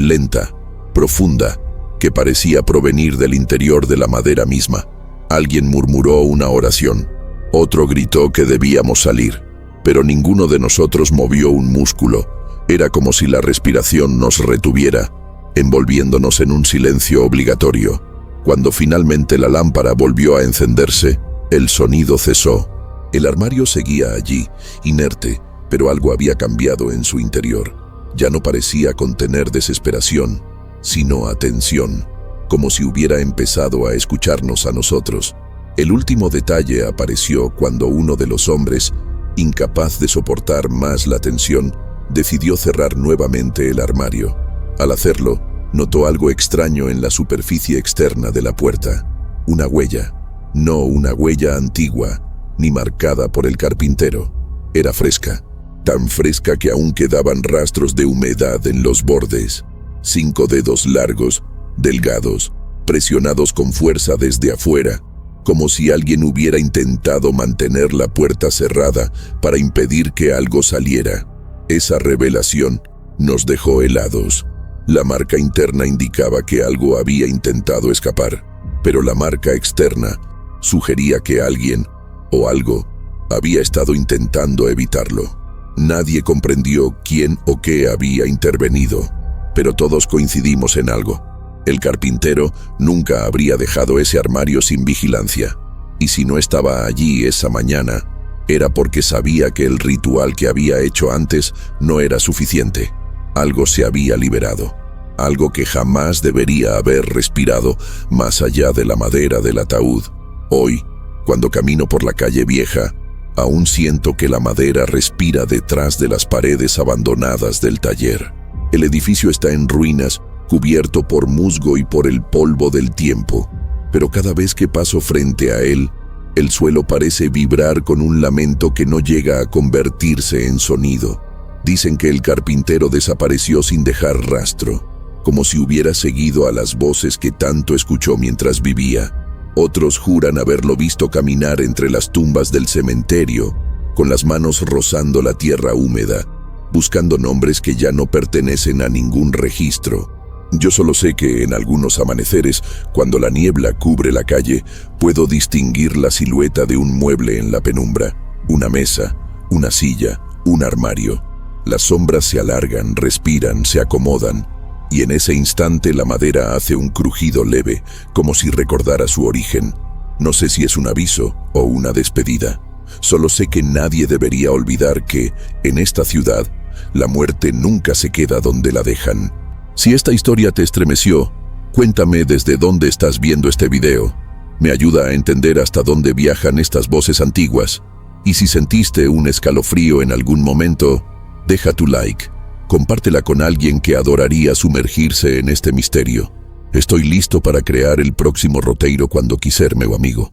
S1: lenta, profunda, que parecía provenir del interior de la madera misma. Alguien murmuró una oración. Otro gritó que debíamos salir, pero ninguno de nosotros movió un músculo. Era como si la respiración nos retuviera, envolviéndonos en un silencio obligatorio. Cuando finalmente la lámpara volvió a encenderse, el sonido cesó. El armario seguía allí, inerte, pero algo había cambiado en su interior. Ya no parecía contener desesperación, sino atención, como si hubiera empezado a escucharnos a nosotros. El último detalle apareció cuando uno de los hombres, incapaz de soportar más la tensión, decidió cerrar nuevamente el armario. Al hacerlo, notó algo extraño en la superficie externa de la puerta. Una huella, no una huella antigua, ni marcada por el carpintero. Era fresca, tan fresca que aún quedaban rastros de humedad en los bordes. 5 dedos largos, delgados, presionados con fuerza desde afuera, como si alguien hubiera intentado mantener la puerta cerrada para impedir que algo saliera. Esa revelación nos dejó helados. La marca interna indicaba que algo había intentado escapar, pero la marca externa sugería que alguien o algo había estado intentando evitarlo. Nadie comprendió quién o qué había intervenido, pero todos coincidimos en algo. El carpintero nunca habría dejado ese armario sin vigilancia, y si no estaba allí esa mañana, era porque sabía que el ritual que había hecho antes no era suficiente. Algo se había liberado, algo que jamás debería haber respirado más allá de la madera del ataúd. Hoy, cuando camino por la calle vieja, aún siento que la madera respira detrás de las paredes abandonadas del taller. El edificio está en ruinas, cubierto por musgo y por el polvo del tiempo, pero cada vez que paso frente a él, el suelo parece vibrar con un lamento que no llega a convertirse en sonido. Dicen que el carpintero desapareció sin dejar rastro, como si hubiera seguido a las voces que tanto escuchó mientras vivía. Otros juran haberlo visto caminar entre las tumbas del cementerio, con las manos rozando la tierra húmeda, buscando nombres que ya no pertenecen a ningún registro. Yo solo sé que en algunos amaneceres, cuando la niebla cubre la calle, puedo distinguir la silueta de un mueble en la penumbra, una mesa, una silla, un armario. Las sombras se alargan, respiran, se acomodan, y en ese instante la madera hace un crujido leve, como si recordara su origen. No sé si es un aviso o una despedida. Solo sé que nadie debería olvidar que, en esta ciudad, la muerte nunca se queda donde la dejan. Si esta historia te estremeció, cuéntame desde dónde estás viendo este video. Me ayuda a entender hasta dónde viajan estas voces antiguas. Y si sentiste un escalofrío en algún momento, deja tu like, compártela con alguien que adoraría sumergirse en este misterio. Estoy listo para crear el próximo roteiro cuando quiser, meu amigo.